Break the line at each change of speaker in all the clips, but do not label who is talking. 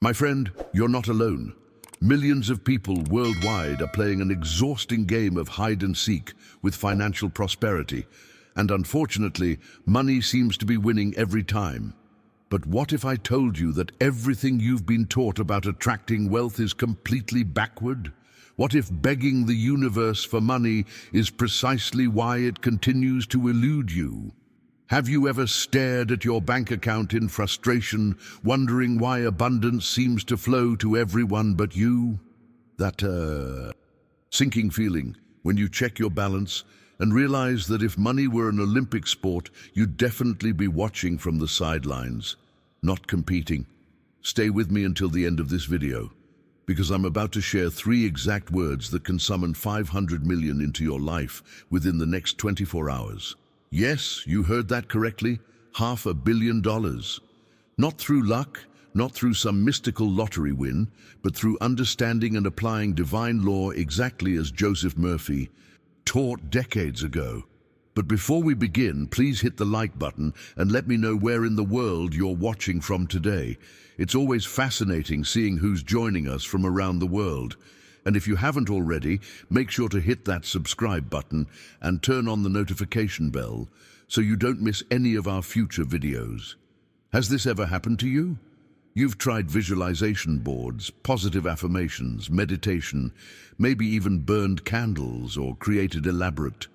My friend, you're not alone. Millions of people worldwide are playing an exhausting game of hide and seek with financial prosperity, and unfortunately, money seems to be winning every time. But what if I told you that everything you've been taught about attracting wealth is completely backward? What if begging the universe for money is precisely why it continues to elude you? Have you ever stared at your bank account in frustration, wondering why abundance seems to flow to everyone but you? That sinking feeling when you check your balance and realize that if money were an Olympic sport, you'd definitely be watching from the sidelines, not competing. Stay with me until the end of this video, because I'm about to share 3 exact words that can summon 500 million into your life within the next 24 hours. Yes, you heard that correctly, $500 million. Not through luck, not through some mystical lottery win, but through understanding and applying divine law exactly as Joseph Murphy taught decades ago. But before we begin, please hit the like button and let me know where in the world you're watching from today. It's always fascinating seeing who's joining us from around the world. And if you haven't already, make sure to hit that subscribe button and turn on the notification bell so you don't miss any of our future videos. Has this ever happened to you? You've tried visualization boards, positive affirmations, meditation, maybe even burned candles or created elaborate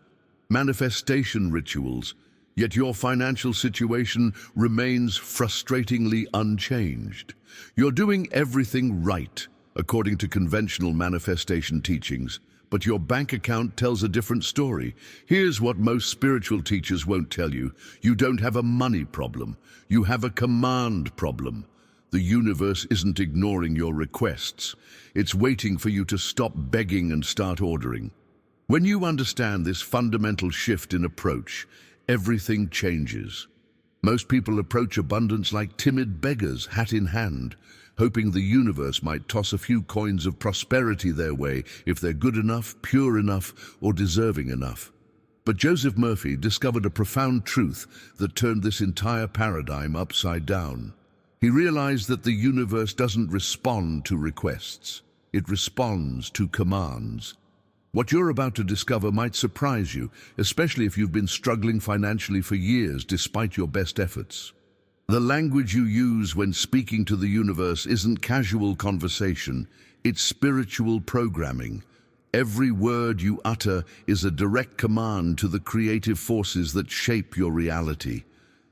manifestation rituals, yet your financial situation remains frustratingly unchanged. You're doing everything right, according to conventional manifestation teachings, but your bank account tells a different story. Here's what most spiritual teachers won't tell you. You don't have a money problem. You have a command problem. The universe isn't ignoring your requests. It's waiting for you to stop begging and start ordering. When you understand this fundamental shift in approach, everything changes. Most people approach abundance like timid beggars, hat in hand, hoping the universe might toss a few coins of prosperity their way if they're good enough, pure enough, or deserving enough. But Joseph Murphy discovered a profound truth that turned this entire paradigm upside down. He realized that the universe doesn't respond to requests. It responds to commands. What you're about to discover might surprise you, especially if you've been struggling financially for years despite your best efforts. The language you use when speaking to the universe isn't casual conversation, it's spiritual programming. Every word you utter is a direct command to the creative forces that shape your reality.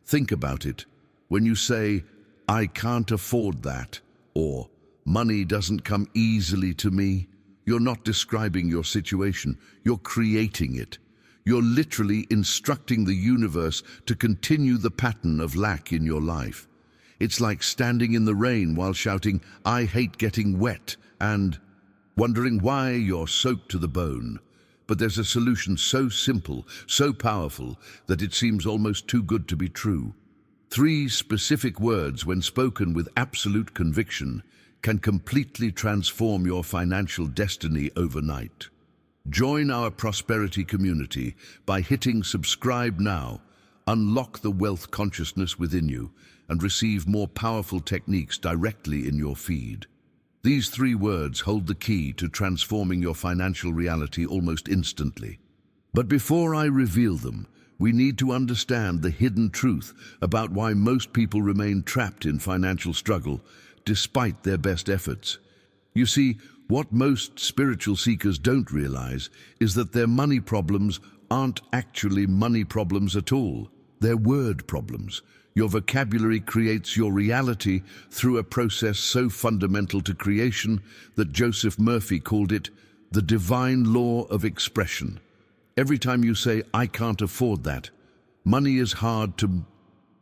Think about it. When you say, "I can't afford that," or "money doesn't come easily to me," you're not describing your situation, you're creating it. You're literally instructing the universe to continue the pattern of lack in your life. It's like standing in the rain while shouting, "I hate getting wet," and wondering why you're soaked to the bone. But there's a solution so simple, so powerful, that it seems almost too good to be true. 3 specific words, when spoken with absolute conviction, can completely transform your financial destiny overnight. Join our prosperity community by hitting subscribe now. Unlock the wealth consciousness within you and receive more powerful techniques directly in your feed. These 3 words hold the key to transforming your financial reality almost instantly. But before I reveal them, we need to understand the hidden truth about why most people remain trapped in financial struggle despite their best efforts. You see, what most spiritual seekers don't realize is that their money problems aren't actually money problems at all. They're word problems. Your vocabulary creates your reality through a process so fundamental to creation that Joseph Murphy called it the divine law of expression. Every time you say, "I can't afford that," "money is hard to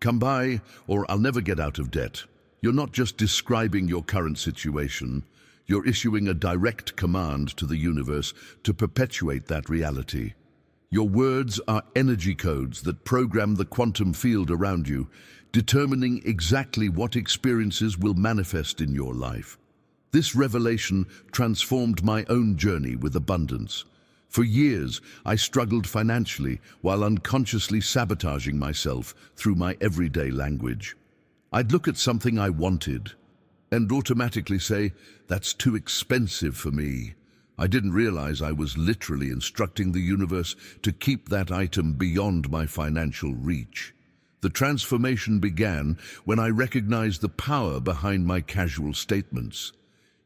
come by," or "I'll never get out of debt," you're not just describing your current situation, you're issuing a direct command to the universe to perpetuate that reality. Your words are energy codes that program the quantum field around you, determining exactly what experiences will manifest in your life. This revelation transformed my own journey with abundance. For years, I struggled financially while unconsciously sabotaging myself through my everyday language. I'd look at something I wanted, and automatically say, "That's too expensive for me." I didn't realize I was literally instructing the universe to keep that item beyond my financial reach. The transformation began when I recognized the power behind my casual statements.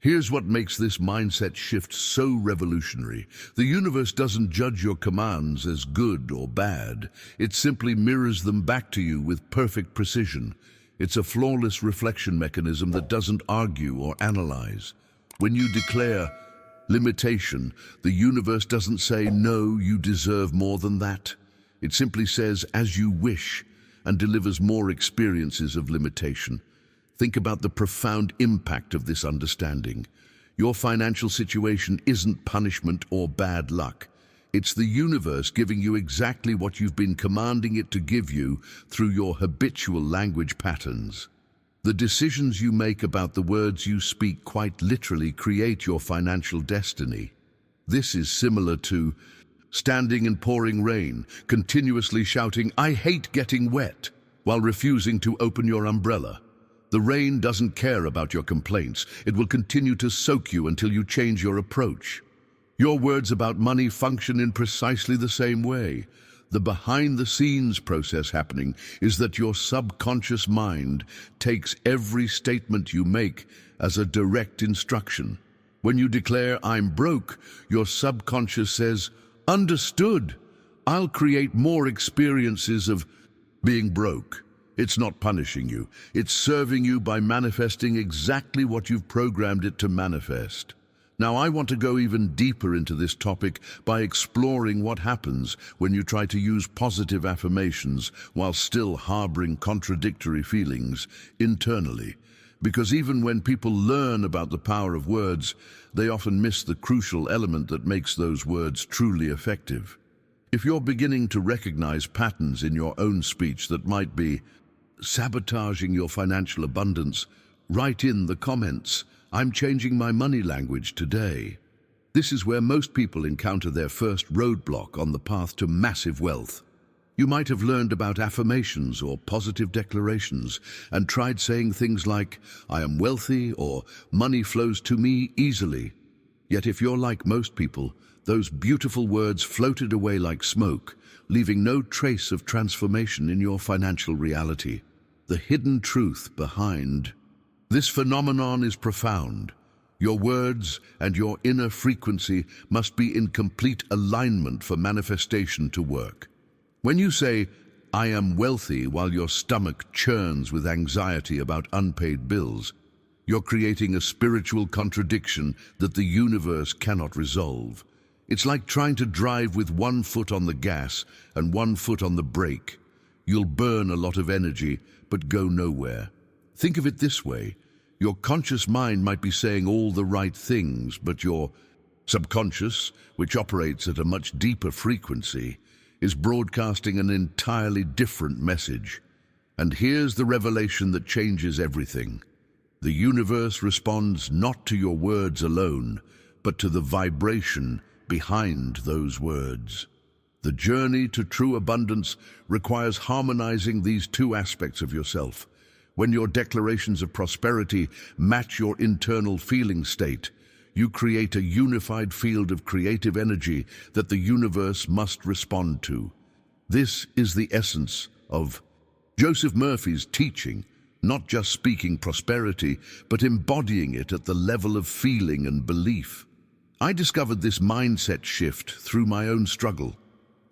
Here's what makes this mindset shift so revolutionary. The universe doesn't judge your commands as good or bad. It simply mirrors them back to you with perfect precision. It's a flawless reflection mechanism that doesn't argue or analyze. When you declare limitation, the universe doesn't say, "No, you deserve more than that." It simply says, "As you wish," and delivers more experiences of limitation. Think about the profound impact of this understanding. Your financial situation isn't punishment or bad luck. It's the universe giving you exactly what you've been commanding it to give you through your habitual language patterns. The decisions you make about the words you speak quite literally create your financial destiny. This is similar to standing in pouring rain, continuously shouting, "I hate getting wet," while refusing to open your umbrella. The rain doesn't care about your complaints. It will continue to soak you until you change your approach. Your words about money function in precisely the same way. The behind-the-scenes process happening is that your subconscious mind takes every statement you make as a direct instruction. When you declare, "I'm broke," your subconscious says, "Understood. I'll create more experiences of being broke." It's not punishing you. It's serving you by manifesting exactly what you've programmed it to manifest. Now, I want to go even deeper into this topic by exploring what happens when you try to use positive affirmations while still harboring contradictory feelings internally. Because even when people learn about the power of words, they often miss the crucial element that makes those words truly effective. If you're beginning to recognize patterns in your own speech that might be sabotaging your financial abundance, write in the comments, "I'm changing my money language today." This is where most people encounter their first roadblock on the path to massive wealth. You might have learned about affirmations or positive declarations and tried saying things like, "I am wealthy," or "Money flows to me easily." Yet if you're like most people, those beautiful words floated away like smoke, leaving no trace of transformation in your financial reality. The hidden truth behind this phenomenon is profound. Your words and your inner frequency must be in complete alignment for manifestation to work. When you say, "I am wealthy," while your stomach churns with anxiety about unpaid bills, you're creating a spiritual contradiction that the universe cannot resolve. It's like trying to drive with one foot on the gas and one foot on the brake. You'll burn a lot of energy, but go nowhere. Think of it this way. Your conscious mind might be saying all the right things, but your subconscious, which operates at a much deeper frequency, is broadcasting an entirely different message. And here's the revelation that changes everything. The universe responds not to your words alone, but to the vibration behind those words. The journey to true abundance requires harmonizing these two aspects of yourself. When your declarations of prosperity match your internal feeling state, you create a unified field of creative energy that the universe must respond to. This is the essence of Joseph Murphy's teaching, not just speaking prosperity, but embodying it at the level of feeling and belief. I discovered this mindset shift through my own struggle.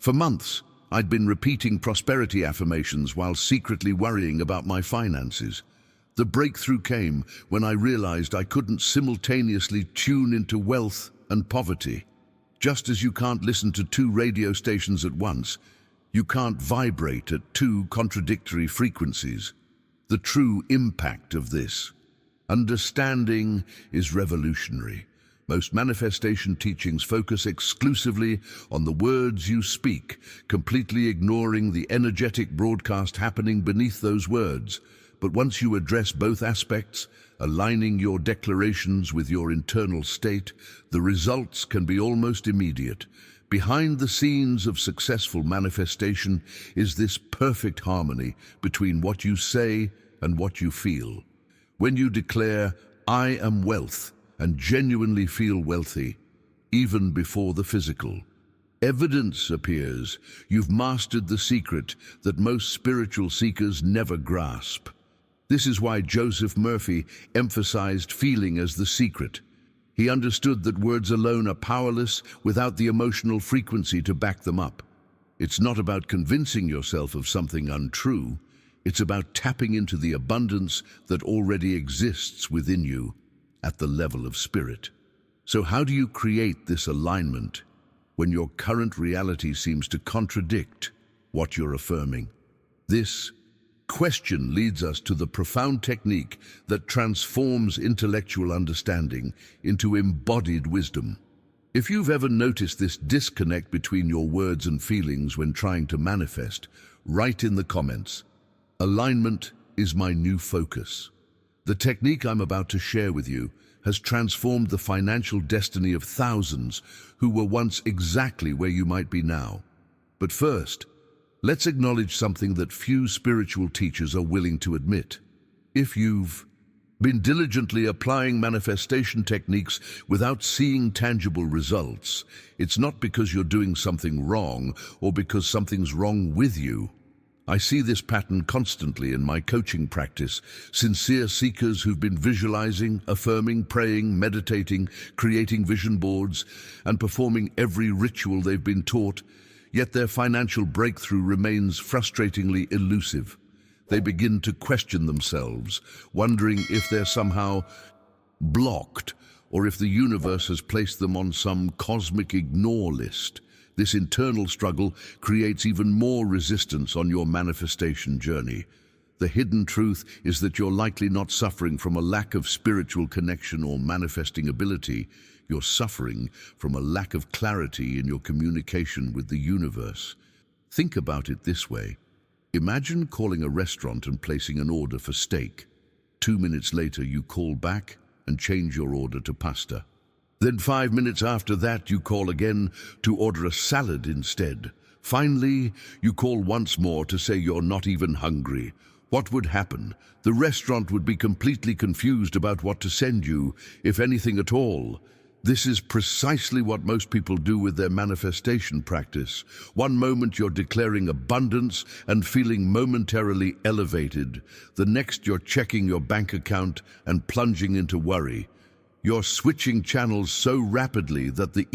For months, I'd been repeating prosperity affirmations while secretly worrying about my finances. The breakthrough came when I realized I couldn't simultaneously tune into wealth and poverty. Just as you can't listen to two radio stations at once, you can't vibrate at two contradictory frequencies. The true impact of this understanding is revolutionary. Most manifestation teachings focus exclusively on the words you speak, completely ignoring the energetic broadcast happening beneath those words. But once you address both aspects, aligning your declarations with your internal state, the results can be almost immediate. Behind the scenes of successful manifestation is this perfect harmony between what you say and what you feel. When you declare, "I am wealth," and genuinely feel wealthy, even before the physical, evidence appears. You've mastered the secret that most spiritual seekers never grasp. This is why Joseph Murphy emphasized feeling as the secret. He understood that words alone are powerless without the emotional frequency to back them up. It's not about convincing yourself of something untrue. It's about tapping into the abundance that already exists within you at the level of spirit. So how do you create this alignment when your current reality seems to contradict what you're affirming? This question leads us to the profound technique that transforms intellectual understanding into embodied wisdom. If you've ever noticed this disconnect between your words and feelings when trying to manifest, write in the comments, "Alignment is my new focus." The technique I'm about to share with you has transformed the financial destiny of thousands who were once exactly where you might be now. But first, let's acknowledge something that few spiritual teachers are willing to admit. If you've been diligently applying manifestation techniques without seeing tangible results, it's not because you're doing something wrong or because something's wrong with you. I see this pattern constantly in my coaching practice. Sincere seekers who've been visualizing, affirming, praying, meditating, creating vision boards, and performing every ritual they've been taught, yet their financial breakthrough remains frustratingly elusive. They begin to question themselves, wondering if they're somehow blocked or if the universe has placed them on some cosmic ignore list. This internal struggle creates even more resistance on your manifestation journey. The hidden truth is that you're likely not suffering from a lack of spiritual connection or manifesting ability. You're suffering from a lack of clarity in your communication with the universe. Think about it this way. Imagine calling a restaurant and placing an order for steak. 2 minutes later, you call back and change your order to pasta. Then 5 minutes after that, you call again to order a salad instead. Finally, you call once more to say you're not even hungry. What would happen? The restaurant would be completely confused about what to send you, if anything at all. This is precisely what most people do with their manifestation practice. One moment you're declaring abundance and feeling momentarily elevated. The next you're checking your bank account and plunging into worry. You're switching channels so rapidly that the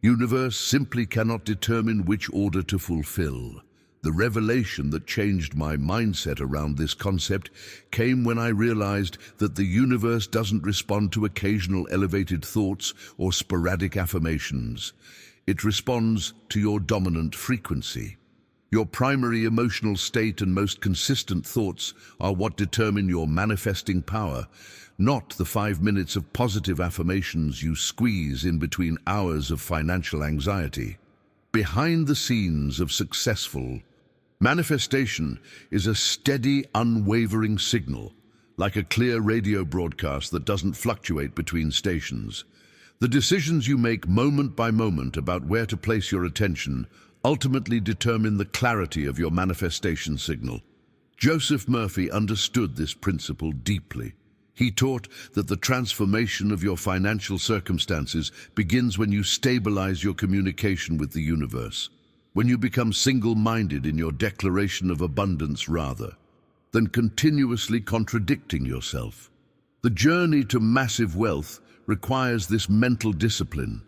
universe simply cannot determine which order to fulfill. The revelation that changed my mindset around this concept came when I realized that the universe doesn't respond to occasional elevated thoughts or sporadic affirmations. It responds to your dominant frequency. Your primary emotional state and most consistent thoughts are what determine your manifesting power, not the 5 minutes of positive affirmations you squeeze in between hours of financial anxiety. Behind the scenes of successful manifestation is a steady, unwavering signal, like a clear radio broadcast that doesn't fluctuate between stations. The decisions you make moment by moment about where to place your attention ultimately determine the clarity of your manifestation signal. Joseph Murphy understood this principle deeply. He taught that the transformation of your financial circumstances begins when you stabilize your communication with the universe, when you become single-minded in your declaration of abundance rather than continuously contradicting yourself. The journey to massive wealth requires this mental discipline,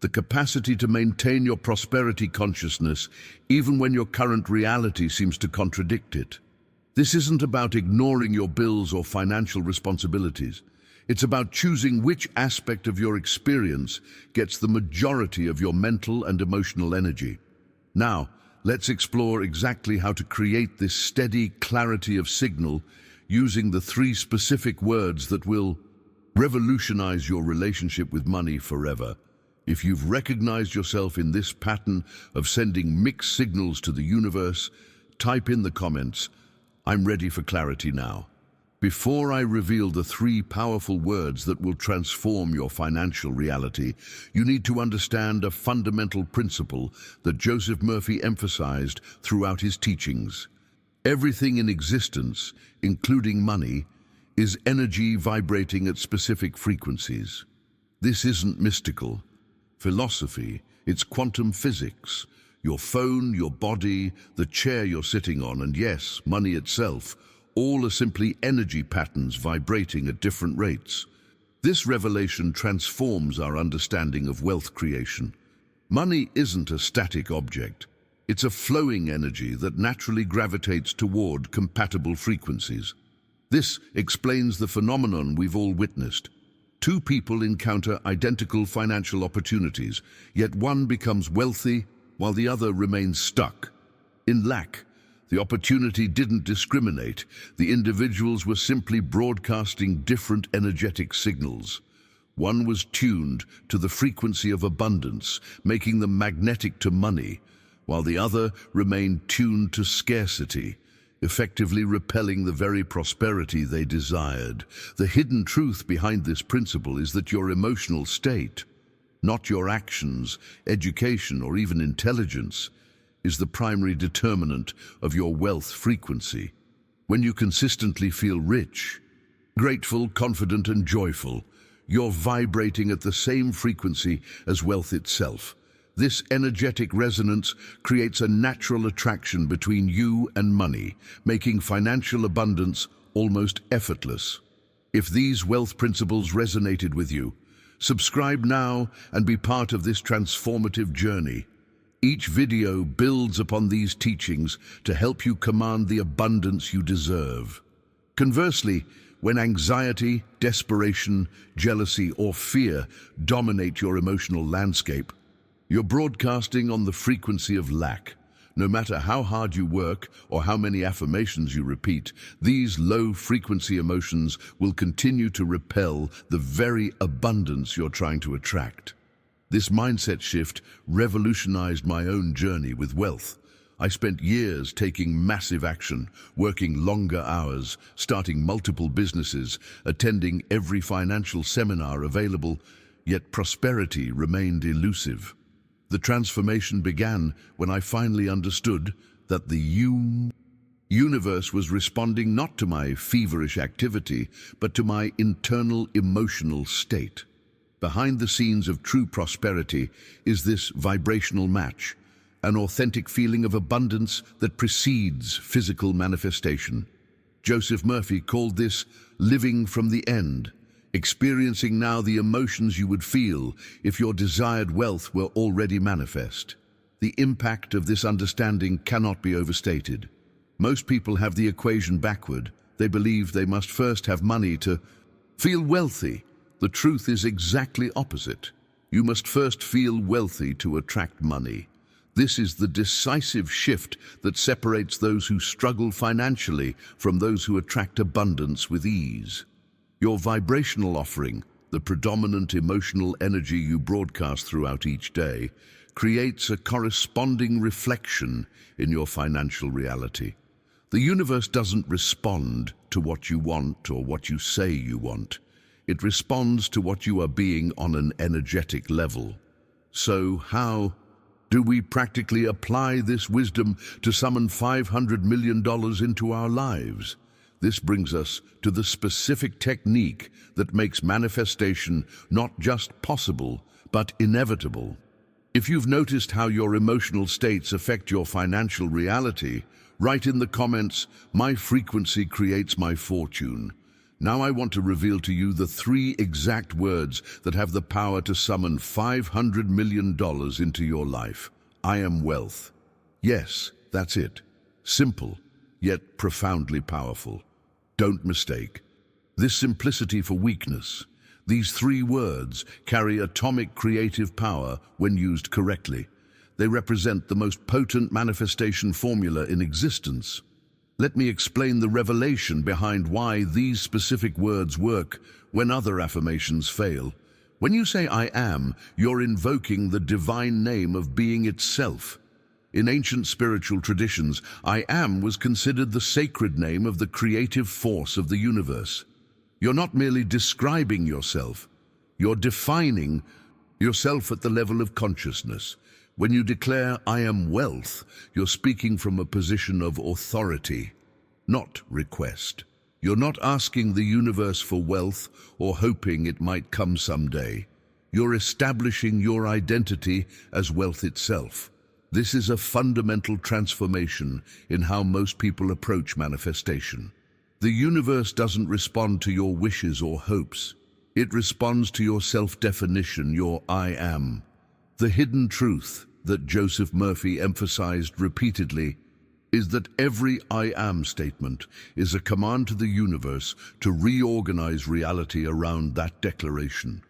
the capacity to maintain your prosperity consciousness even when your current reality seems to contradict it. This isn't about ignoring your bills or financial responsibilities. It's about choosing which aspect of your experience gets the majority of your mental and emotional energy. Now, let's explore exactly how to create this steady clarity of signal using the 3 specific words that will revolutionize your relationship with money forever. If you've recognized yourself in this pattern of sending mixed signals to the universe, type in the comments, "I'm ready for clarity now." Before I reveal the 3 powerful words that will transform your financial reality, you need to understand a fundamental principle that Joseph Murphy emphasized throughout his teachings. Everything in existence, including money, is energy vibrating at specific frequencies. This isn't mystical philosophy, it's quantum physics. Your phone, your body, the chair you're sitting on, and yes, money itself, all are simply energy patterns vibrating at different rates. This revelation transforms our understanding of wealth creation. Money isn't a static object. It's a flowing energy that naturally gravitates toward compatible frequencies. This explains the phenomenon we've all witnessed. Two people encounter identical financial opportunities, yet one becomes wealthy while the other remains stuck. In lack, the opportunity didn't discriminate. The individuals were simply broadcasting different energetic signals. One was tuned to the frequency of abundance, making them magnetic to money, while the other remained tuned to scarcity, effectively repelling the very prosperity they desired. The hidden truth behind this principle is that your emotional state, not your actions, education, or even intelligence, is the primary determinant of your wealth frequency. When you consistently feel rich, grateful, confident, and joyful, you're vibrating at the same frequency as wealth itself. This energetic resonance creates a natural attraction between you and money, making financial abundance almost effortless. If these wealth principles resonated with you, subscribe now and be part of this transformative journey. Each video builds upon these teachings to help you command the abundance you deserve. Conversely, when anxiety, desperation, jealousy, or fear dominate your emotional landscape, you're broadcasting on the frequency of lack. No matter how hard you work or how many affirmations you repeat, these low-frequency emotions will continue to repel the very abundance you're trying to attract. This mindset shift revolutionized my own journey with wealth. I spent years taking massive action, working longer hours, starting multiple businesses, attending every financial seminar available, yet prosperity remained elusive. The transformation began when I finally understood that the universe was responding not to my feverish activity, but to my internal emotional state. Behind the scenes of true prosperity is this vibrational match, an authentic feeling of abundance that precedes physical manifestation. Joseph Murphy called this living from the end, experiencing now the emotions you would feel if your desired wealth were already manifest. The impact of this understanding cannot be overstated. Most people have the equation backward. They believe they must first have money to feel wealthy. The truth is exactly opposite. You must first feel wealthy to attract money. This is the decisive shift that separates those who struggle financially from those who attract abundance with ease. Your vibrational offering, the predominant emotional energy you broadcast throughout each day, creates a corresponding reflection in your financial reality. The universe doesn't respond to what you want or what you say you want. It responds to what you are being on an energetic level. So how do we practically apply this wisdom to summon $500 million into our lives? This brings us to the specific technique that makes manifestation not just possible, but inevitable. If you've noticed how your emotional states affect your financial reality, write in the comments, "My frequency creates my fortune." Now I want to reveal to you the 3 exact words that have the power to summon $500 million into your life. I am wealth. Yes, that's it. Simple, yet profoundly powerful. Don't mistake this simplicity for weakness. These 3 words carry atomic creative power when used correctly. They represent the most potent manifestation formula in existence. Let me explain the revelation behind why these specific words work when other affirmations fail. When you say "I am," you're invoking the divine name of being itself. In ancient spiritual traditions, I am was considered the sacred name of the creative force of the universe. You're not merely describing yourself, you're defining yourself at the level of consciousness. When you declare "I am wealth," you're speaking from a position of authority, not request. You're not asking the universe for wealth or hoping it might come someday. You're establishing your identity as wealth itself. This is a fundamental transformation in how most people approach manifestation. The universe doesn't respond to your wishes or hopes. It responds to your self-definition, your I am. The hidden truth that Joseph Murphy emphasized repeatedly is that every I am statement is a command to the universe to reorganize reality around that declaration.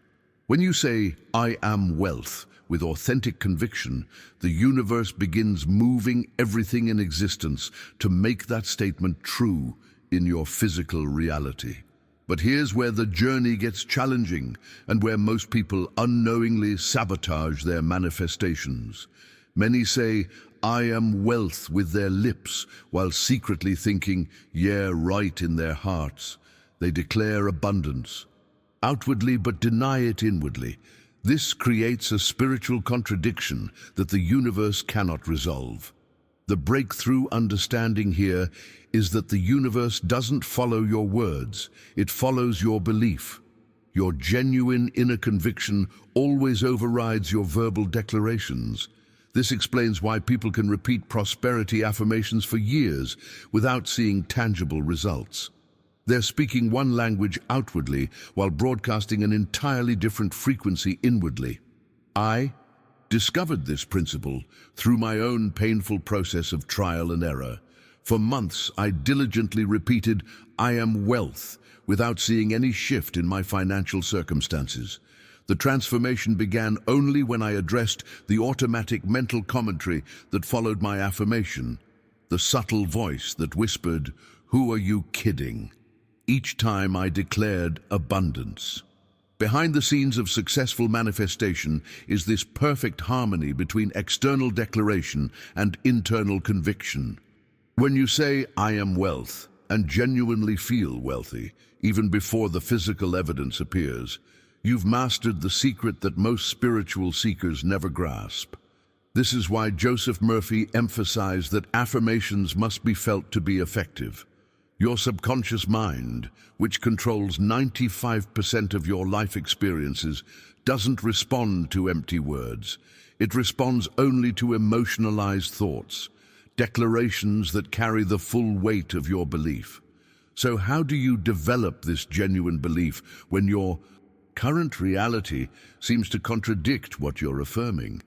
When you say, I am wealth, with authentic conviction, the universe begins moving everything in existence to make that statement true in your physical reality. But here's where the journey gets challenging and where most people unknowingly sabotage their manifestations. Many say, I am wealth with their lips, while secretly thinking, yeah, right in their hearts. They declare abundance outwardly but deny it inwardly. This creates a spiritual contradiction that the universe cannot resolve. The breakthrough understanding here is that the universe doesn't follow your words, it follows your belief. Your genuine inner conviction always overrides your verbal declarations. This explains why people can repeat prosperity affirmations for years without seeing tangible results. They're speaking one language outwardly while broadcasting an entirely different frequency inwardly. I discovered this principle through my own painful process of trial and error. For months, I diligently repeated, I am wealth, without seeing any shift in my financial circumstances. The transformation began only when I addressed the automatic mental commentary that followed my affirmation, the subtle voice that whispered, "Who are you kidding?" Each time I declared abundance. Behind the scenes of successful manifestation is this perfect harmony between external declaration and internal conviction. When you say, I am wealth, and genuinely feel wealthy, even before the physical evidence appears, you've mastered the secret that most spiritual seekers never grasp. This is why Joseph Murphy emphasized that affirmations must be felt to be effective. Your subconscious mind, which controls 95% of your life experiences, doesn't respond to empty words. It responds only to emotionalized thoughts, declarations that carry the full weight of your belief. So how do you develop this genuine belief when your current reality seems to contradict what you're affirming?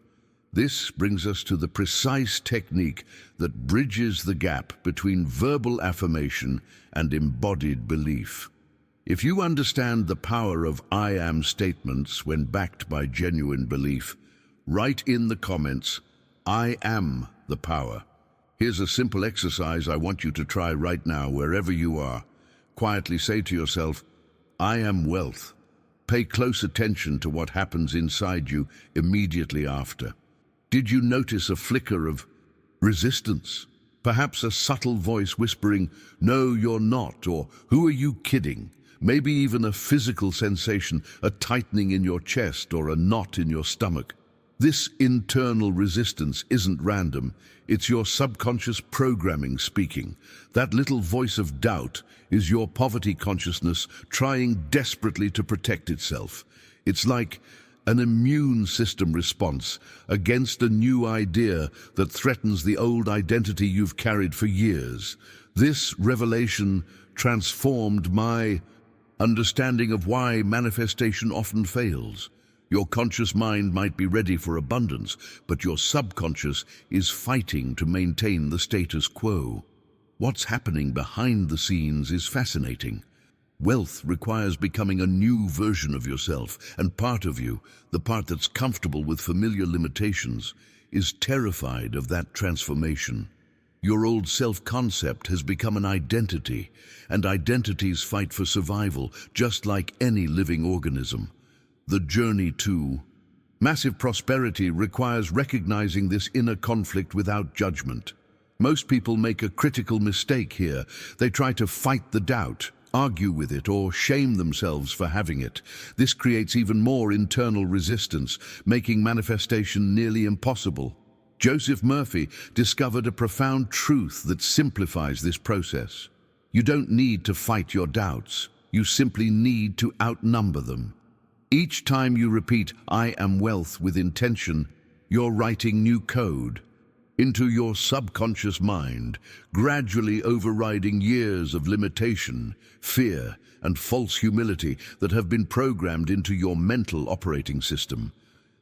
This brings us to the precise technique that bridges the gap between verbal affirmation and embodied belief. If you understand the power of I am statements when backed by genuine belief, write in the comments, I am the power. Here's a simple exercise I want you to try right now, wherever you are. Quietly say to yourself, I am wealth. Pay close attention to what happens inside you immediately after. Did you notice a flicker of resistance? Perhaps a subtle voice whispering, no, you're not, or who are you kidding? Maybe even a physical sensation, a tightening in your chest or a knot in your stomach. This internal resistance isn't random. It's your subconscious programming speaking. That little voice of doubt is your poverty consciousness trying desperately to protect itself. It's like an immune system response against a new idea that threatens the old identity you've carried for years. This revelation transformed my understanding of why manifestation often fails. Your conscious mind might be ready for abundance, but your subconscious is fighting to maintain the status quo. What's happening behind the scenes is fascinating. Wealth requires becoming a new version of yourself, and part of you, the part that's comfortable with familiar limitations, is terrified of that transformation. Your old self-concept has become an identity, and identities fight for survival, just like any living organism. The journey to massive prosperity requires recognizing this inner conflict without judgment. Most people make a critical mistake here. They try to fight the doubt, argue with it, or shame themselves for having it. This creates even more internal resistance, making manifestation nearly impossible. Joseph Murphy discovered a profound truth that simplifies this process. You don't need to fight your doubts. You simply need to outnumber them. Each time you repeat, "I am wealth" with intention, you're writing new code into your subconscious mind, gradually overriding years of limitation, fear, and false humility that have been programmed into your mental operating system.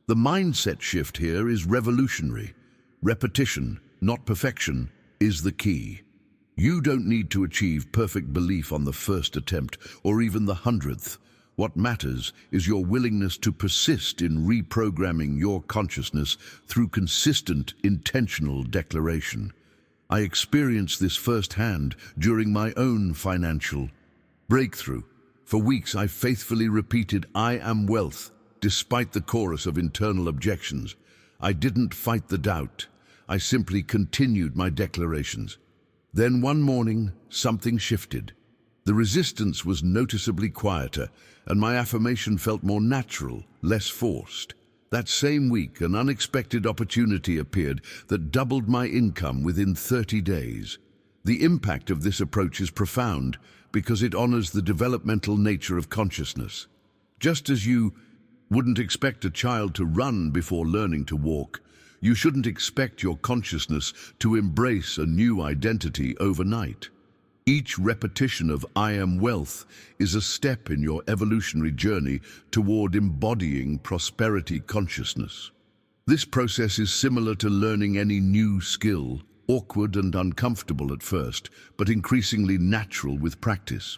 The mindset shift here is revolutionary. Repetition, not perfection, is the key. You don't need to achieve perfect belief on the first attempt or even the 100th. What matters is your willingness to persist in reprogramming your consciousness through consistent, intentional declaration. I experienced this firsthand during my own financial breakthrough. For weeks I faithfully repeated, "I am wealth," despite the chorus of internal objections. I didn't fight the doubt. I simply continued my declarations. Then one morning, something shifted. The resistance was noticeably quieter, and my affirmation felt more natural, less forced. That same week, an unexpected opportunity appeared that doubled my income within 30 days. The impact of this approach is profound because it honors the developmental nature of consciousness. Just as you wouldn't expect a child to run before learning to walk, you shouldn't expect your consciousness to embrace a new identity overnight. Each repetition of "I am wealth" is a step in your evolutionary journey toward embodying prosperity consciousness. This process is similar to learning any new skill, awkward and uncomfortable at first, but increasingly natural with practice.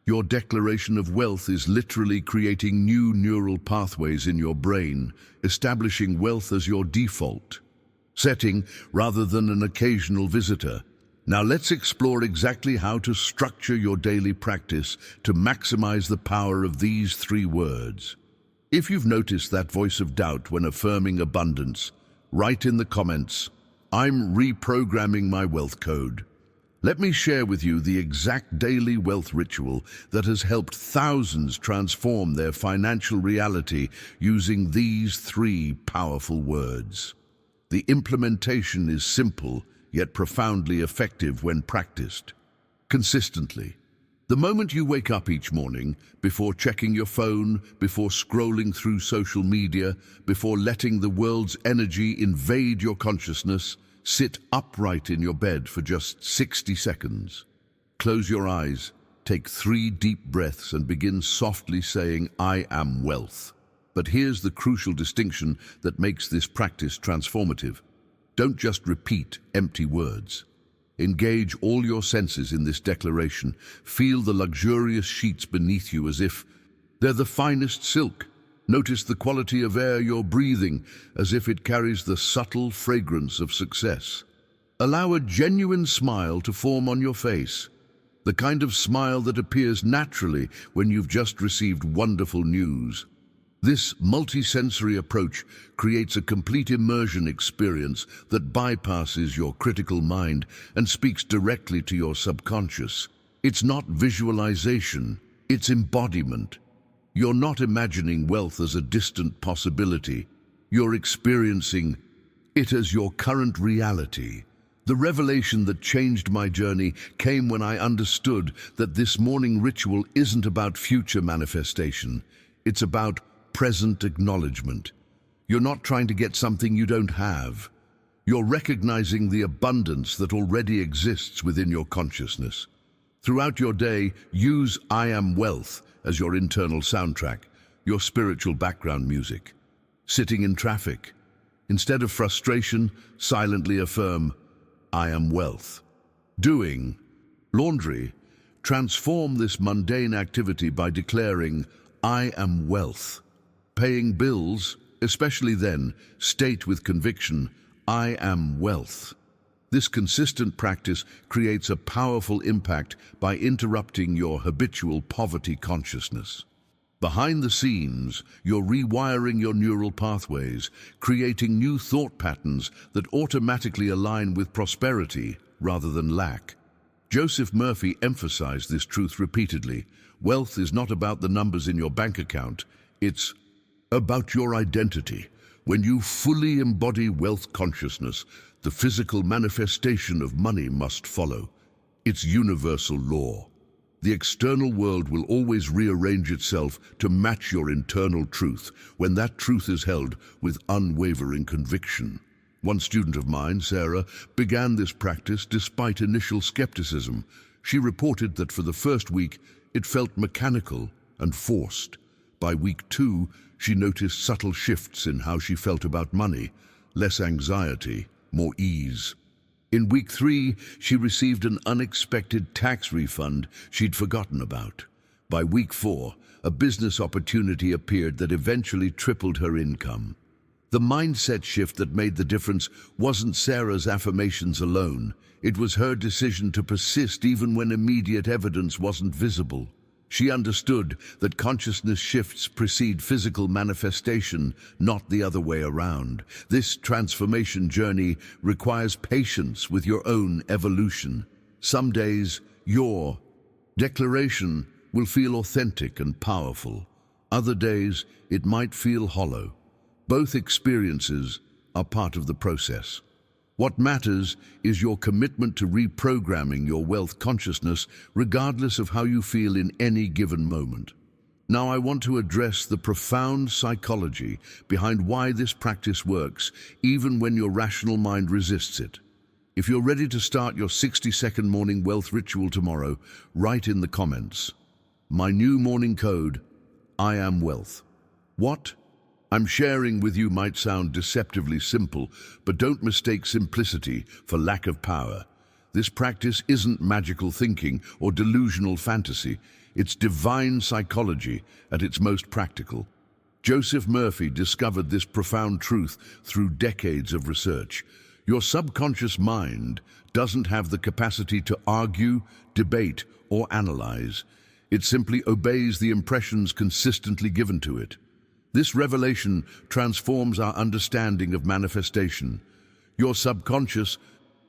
Your declaration of wealth is literally creating new neural pathways in your brain, establishing wealth as your default setting rather than an occasional visitor. Now let's explore exactly how to structure your daily practice to maximize the power of these 3 words. If you've noticed that voice of doubt when affirming abundance, write in the comments, "I'm reprogramming my wealth code." Let me share with you the exact daily wealth ritual that has helped thousands transform their financial reality using these 3 powerful words. The implementation is simple, yet profoundly effective when practiced consistently. The moment you wake up each morning, before checking your phone, before scrolling through social media, before letting the world's energy invade your consciousness, sit upright in your bed for just 60 seconds. Close your eyes, take 3 deep breaths and begin softly saying, "I am wealth." But here's the crucial distinction that makes this practice transformative. Don't just repeat empty words. Engage all your senses in this declaration. Feel the luxurious sheets beneath you as if they're the finest silk. Notice the quality of air you're breathing as if it carries the subtle fragrance of success. Allow a genuine smile to form on your face, the kind of smile that appears naturally when you've just received wonderful news. This multisensory approach creates a complete immersion experience that bypasses your critical mind and speaks directly to your subconscious. It's not visualization, it's embodiment. You're not imagining wealth as a distant possibility. You're experiencing it as your current reality. The revelation that changed my journey came when I understood that this morning ritual isn't about future manifestation. It's about present acknowledgement. You're not trying to get something you don't have. You're recognizing the abundance that already exists within your consciousness. Throughout your day, use "I am wealth" as your internal soundtrack, your spiritual background music. Sitting in traffic, instead of frustration, silently affirm, "I am wealth." Doing laundry, transform this mundane activity by declaring, "I am wealth." Paying bills, especially then, state with conviction, "I am wealth." This consistent practice creates a powerful impact by interrupting your habitual poverty consciousness. Behind the scenes, you're rewiring your neural pathways, creating new thought patterns that automatically align with prosperity rather than lack. Joseph Murphy emphasized this truth repeatedly. Wealth is not about the numbers in your bank account, it's about your identity. When you fully embody wealth consciousness, the physical manifestation of money must follow. It's universal law. The external world will always rearrange itself to match your internal truth when that truth is held with unwavering conviction. One student of mine, Sarah, began this practice despite initial skepticism. She reported that for the first week, it felt mechanical and forced. By week 2, she noticed subtle shifts in how she felt about money, less anxiety, more ease. In week 3, she received an unexpected tax refund she'd forgotten about. By week 4, a business opportunity appeared that eventually tripled her income. The mindset shift that made the difference wasn't Sarah's affirmations alone. It was her decision to persist even when immediate evidence wasn't visible. She understood that consciousness shifts precede physical manifestation, not the other way around. This transformation journey requires patience with your own evolution. Some days, your declaration will feel authentic and powerful. Other days, it might feel hollow. Both experiences are part of the process. What matters is your commitment to reprogramming your wealth consciousness regardless of how you feel in any given moment. Now I want to address the profound psychology behind why this practice works, even when your rational mind resists it. If you're ready to start your 60-second morning wealth ritual tomorrow, write in the comments, "My new morning code, I am wealth." What I'm sharing with you might sound deceptively simple, but don't mistake simplicity for lack of power. This practice isn't magical thinking or delusional fantasy. It's divine psychology at its most practical. Joseph Murphy discovered this profound truth through decades of research. Your subconscious mind doesn't have the capacity to argue, debate, or analyze. It simply obeys the impressions consistently given to it. This revelation transforms our understanding of manifestation. Your subconscious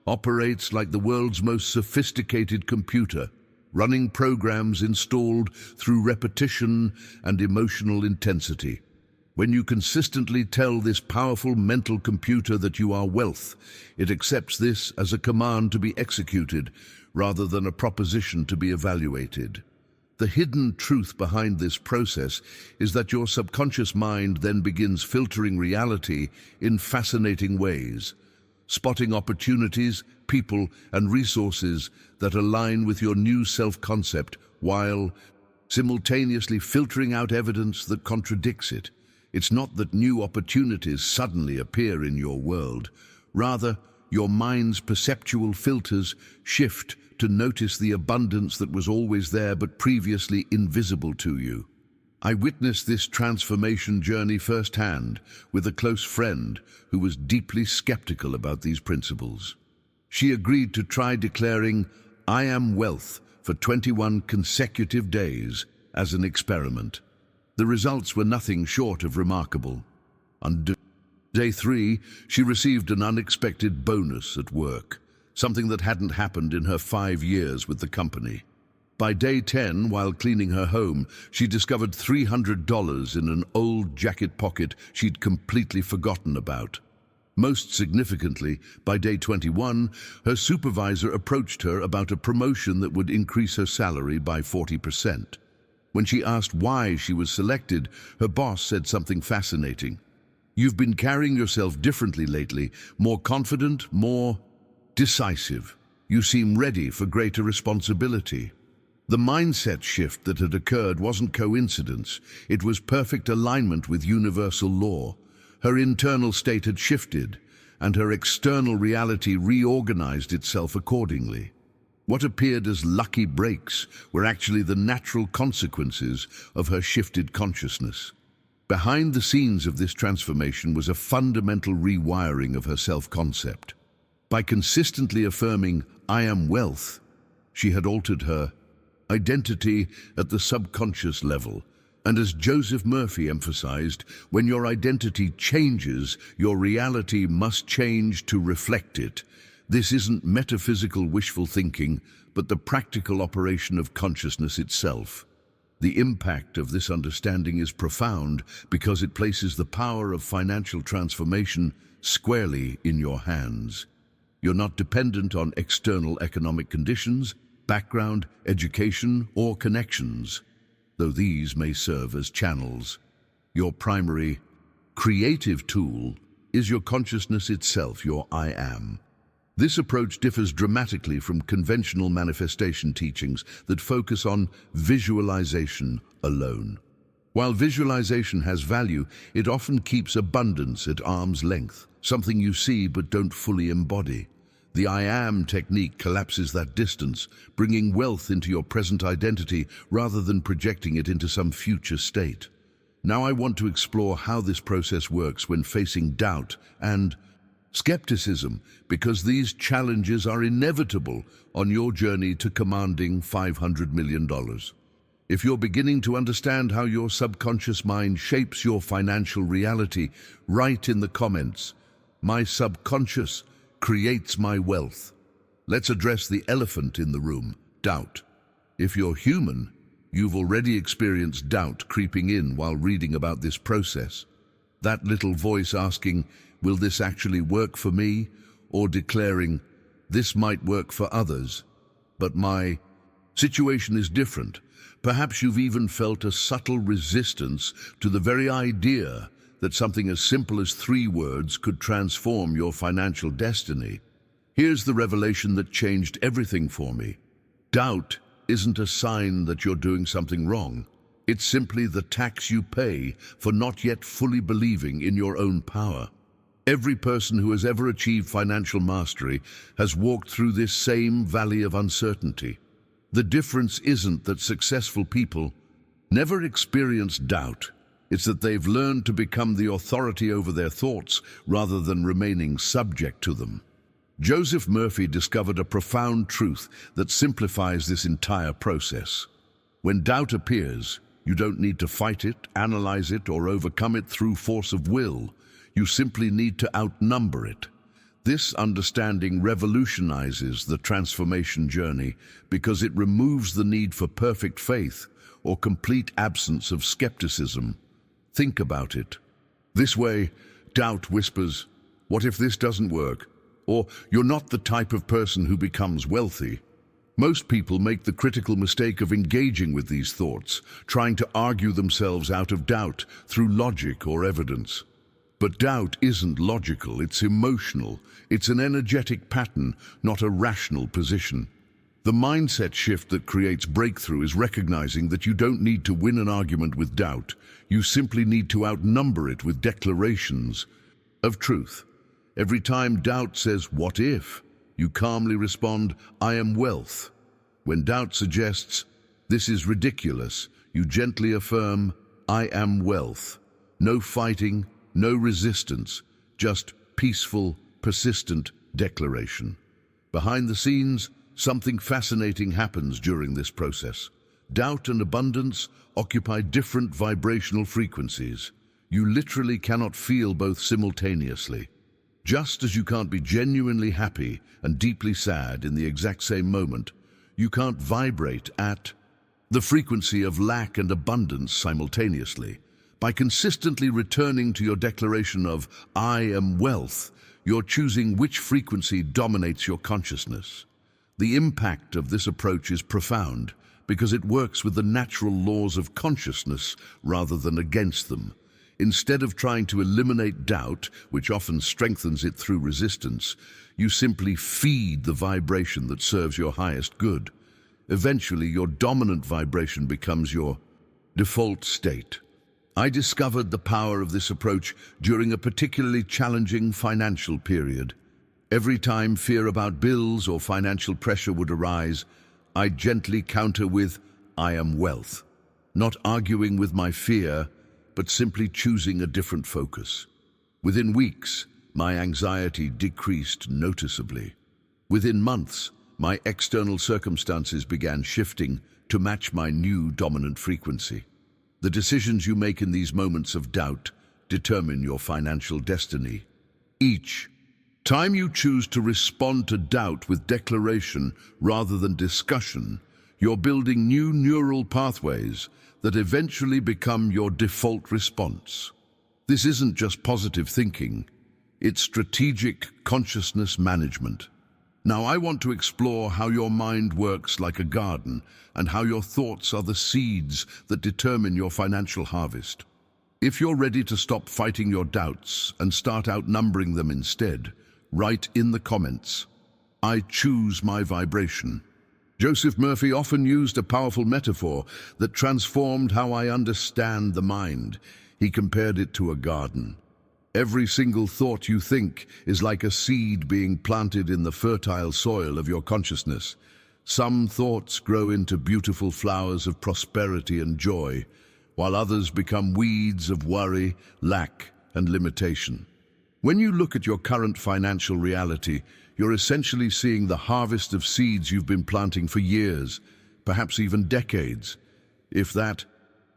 operates like the world's most sophisticated computer, running programs installed through repetition and emotional intensity. When you consistently tell this powerful mental computer that you are wealth, it accepts this as a command to be executed rather than a proposition to be evaluated. The hidden truth behind this process is that your subconscious mind then begins filtering reality in fascinating ways, spotting opportunities, people, and resources that align with your new self-concept while simultaneously filtering out evidence that contradicts it. It's not that new opportunities suddenly appear in your world. Rather, your mind's perceptual filters shift to notice the abundance that was always there but previously invisible to you. I witnessed this transformation journey firsthand with a close friend who was deeply skeptical about these principles. She agreed to try declaring, "I am wealth," for 21 consecutive days as an experiment. The results were nothing short of remarkable. On day 3, she received an unexpected bonus at work, something that hadn't happened in her 5 years with the company. By day 10, while cleaning her home, she discovered $300 in an old jacket pocket she'd completely forgotten about. Most significantly, by day 21, her supervisor approached her about a promotion that would increase her salary by 40%. When she asked why she was selected, her boss said something fascinating. "You've been carrying yourself differently lately, more confident, more decisive. You seem ready for greater responsibility." The mindset shift that had occurred wasn't coincidence. It was perfect alignment with universal law. Her internal state had shifted, and her external reality reorganized itself accordingly. What appeared as lucky breaks were actually the natural consequences of her shifted consciousness. Behind the scenes of this transformation was a fundamental rewiring of her self-concept. By consistently affirming, "I am wealth," she had altered her identity at the subconscious level. And as Joseph Murphy emphasized, when your identity changes, your reality must change to reflect it. This isn't metaphysical wishful thinking, but the practical operation of consciousness itself. The impact of this understanding is profound because it places the power of financial transformation squarely in your hands. You're not dependent on external economic conditions, background, education, or connections, though these may serve as channels. Your primary creative tool is your consciousness itself, your I am. This approach differs dramatically from conventional manifestation teachings that focus on visualization alone. While visualization has value, it often keeps abundance at arm's length, something you see but don't fully embody. The I am technique collapses that distance, bringing wealth into your present identity rather than projecting it into some future state. Now I want to explore how this process works when facing doubt and skepticism, because these challenges are inevitable on your journey to commanding $500 million. If you're beginning to understand how your subconscious mind shapes your financial reality, write in the comments, "My subconscious creates my wealth." Let's address the elephant in the room, doubt. If you're human, you've already experienced doubt creeping in while reading about this process. That little voice asking, "Will this actually work for me?" or declaring, "This might work for others, but my situation is different." Perhaps you've even felt a subtle resistance to the very idea that something as simple as 3 words could transform your financial destiny. Here's the revelation that changed everything for me. Doubt isn't a sign that you're doing something wrong. It's simply the tax you pay for not yet fully believing in your own power. Every person who has ever achieved financial mastery has walked through this same valley of uncertainty. The difference isn't that successful people never experience doubt. It's that they've learned to become the authority over their thoughts rather than remaining subject to them. Joseph Murphy discovered a profound truth that simplifies this entire process. When doubt appears, you don't need to fight it, analyze it, or overcome it through force of will. You simply need to outnumber it. This understanding revolutionizes the transformation journey because it removes the need for perfect faith or complete absence of skepticism. Think about it. This way, doubt whispers, "What if this doesn't work?" Or, "You're not the type of person who becomes wealthy." Most people make the critical mistake of engaging with these thoughts, trying to argue themselves out of doubt through logic or evidence. But doubt isn't logical, it's emotional. It's an energetic pattern, not a rational position. The mindset shift that creates breakthrough is recognizing that you don't need to win an argument with doubt. You simply need to outnumber it with declarations of truth. Every time doubt says, "What if?" you calmly respond, "I am wealth." When doubt suggests, "This is ridiculous," you gently affirm, "I am wealth." No fighting, no resistance, just peaceful, persistent declaration. Behind the scenes, something fascinating happens during this process. Doubt and abundance occupy different vibrational frequencies. You literally cannot feel both simultaneously. Just as you can't be genuinely happy and deeply sad in the exact same moment, you can't vibrate at the frequency of lack and abundance simultaneously. By consistently returning to your declaration of "I am wealth," you're choosing which frequency dominates your consciousness. The impact of this approach is profound because it works with the natural laws of consciousness rather than against them. Instead of trying to eliminate doubt, which often strengthens it through resistance, you simply feed the vibration that serves your highest good. Eventually, your dominant vibration becomes your default state. I discovered the power of this approach during a particularly challenging financial period. Every time fear about bills or financial pressure would arise, I gently counter with, "I am wealth," not arguing with my fear, but simply choosing a different focus. Within weeks, my anxiety decreased noticeably. Within months, my external circumstances began shifting to match my new dominant frequency. The decisions you make in these moments of doubt determine your financial destiny. Each time you choose to respond to doubt with declaration rather than discussion, you're building new neural pathways that eventually become your default response. This isn't just positive thinking, it's strategic consciousness management. Now I want to explore how your mind works like a garden and how your thoughts are the seeds that determine your financial harvest. If you're ready to stop fighting your doubts and start outnumbering them instead, write in the comments, "I choose my vibration." Joseph Murphy often used a powerful metaphor that transformed how I understand the mind. He compared it to a garden. Every single thought you think is like a seed being planted in the fertile soil of your consciousness. Some thoughts grow into beautiful flowers of prosperity and joy, while others become weeds of worry, lack, and limitation. When you look at your current financial reality, you're essentially seeing the harvest of seeds you've been planting for years, perhaps even decades. If that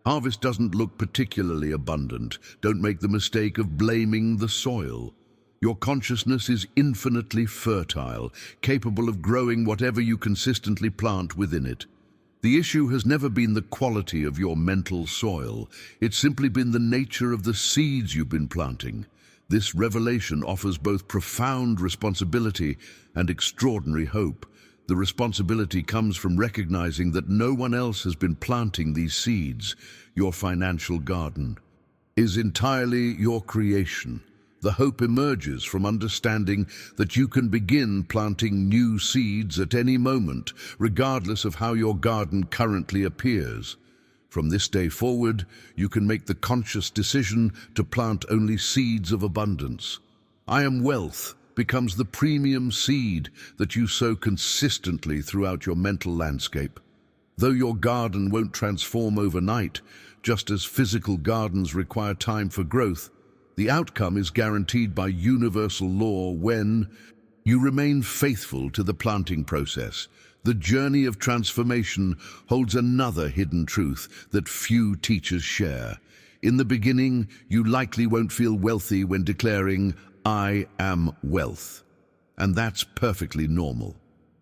harvest doesn't look particularly abundant, don't make the mistake of blaming the soil. Your consciousness is infinitely fertile, capable of growing whatever you consistently plant within it. The issue has never been the quality of your mental soil. It's simply been the nature of the seeds you've been planting. This revelation offers both profound responsibility and extraordinary hope. The responsibility comes from recognizing that no one else has been planting these seeds. Your financial garden is entirely your creation. The hope emerges from understanding that you can begin planting new seeds at any moment, regardless of how your garden currently appears. From this day forward, you can make the conscious decision to plant only seeds of abundance. I am wealth becomes the premium seed that you sow consistently throughout your mental landscape. Though your garden won't transform overnight, just as physical gardens require time for growth, the outcome is guaranteed by universal law when you remain faithful to the planting process. The journey of transformation holds another hidden truth that few teachers share. In the beginning, you likely won't feel wealthy when declaring, "I am wealth." And that's perfectly normal.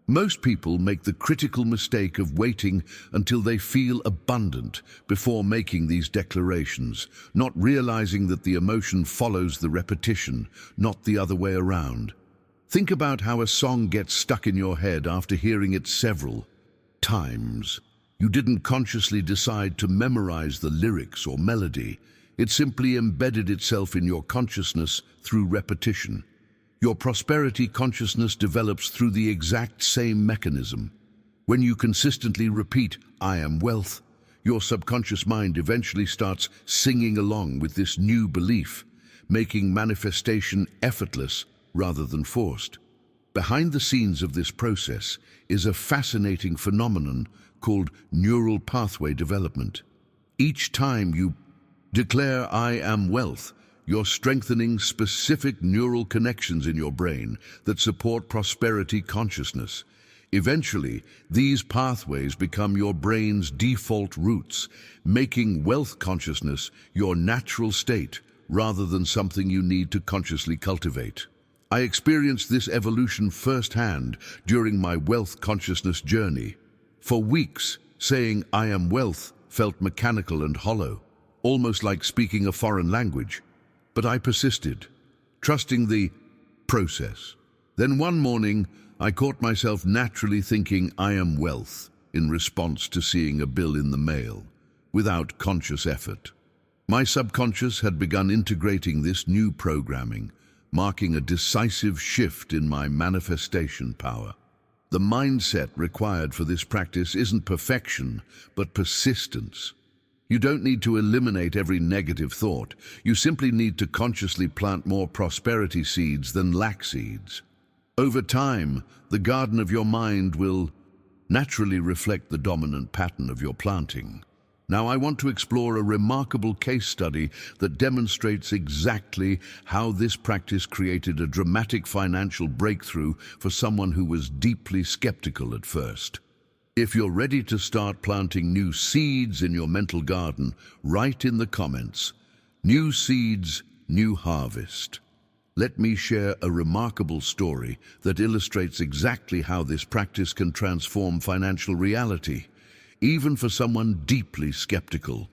Most people make the critical mistake of waiting until they feel abundant before making these declarations, not realizing that the emotion follows the repetition, not the other way around. Think about how a song gets stuck in your head after hearing it several times. You didn't consciously decide to memorize the lyrics or melody. It simply embedded itself in your consciousness through repetition. Your prosperity consciousness develops through the exact same mechanism. When you consistently repeat, "I am wealth," your subconscious mind eventually starts singing along with this new belief, making manifestation effortless rather than forced. Behind the scenes of this process is a fascinating phenomenon called neural pathway development. Each time you declare, "I am wealth," you're strengthening specific neural connections in your brain that support prosperity consciousness. Eventually, these pathways become your brain's default routes, making wealth consciousness your natural state rather than something you need to consciously cultivate. I experienced this evolution firsthand during my wealth consciousness journey. For weeks, saying "I am wealth" felt mechanical and hollow, almost like speaking a foreign language. But I persisted, trusting the process. Then one morning, I caught myself naturally thinking "I am wealth" in response to seeing a bill in the mail, without conscious effort. My subconscious had begun integrating this new programming, marking a decisive shift in my manifestation power. The mindset required for this practice isn't perfection, but persistence. You don't need to eliminate every negative thought. You simply need to consciously plant more prosperity seeds than lack seeds. Over time, the garden of your mind will naturally reflect the dominant pattern of your planting. Now I want to explore a remarkable case study that demonstrates exactly how this practice created a dramatic financial breakthrough for someone who was deeply skeptical at first. If you're ready to start planting new seeds in your mental garden, write in the comments, "New seeds, new harvest." Let me share a remarkable story that illustrates exactly how this practice can transform financial reality, even for someone deeply skeptical.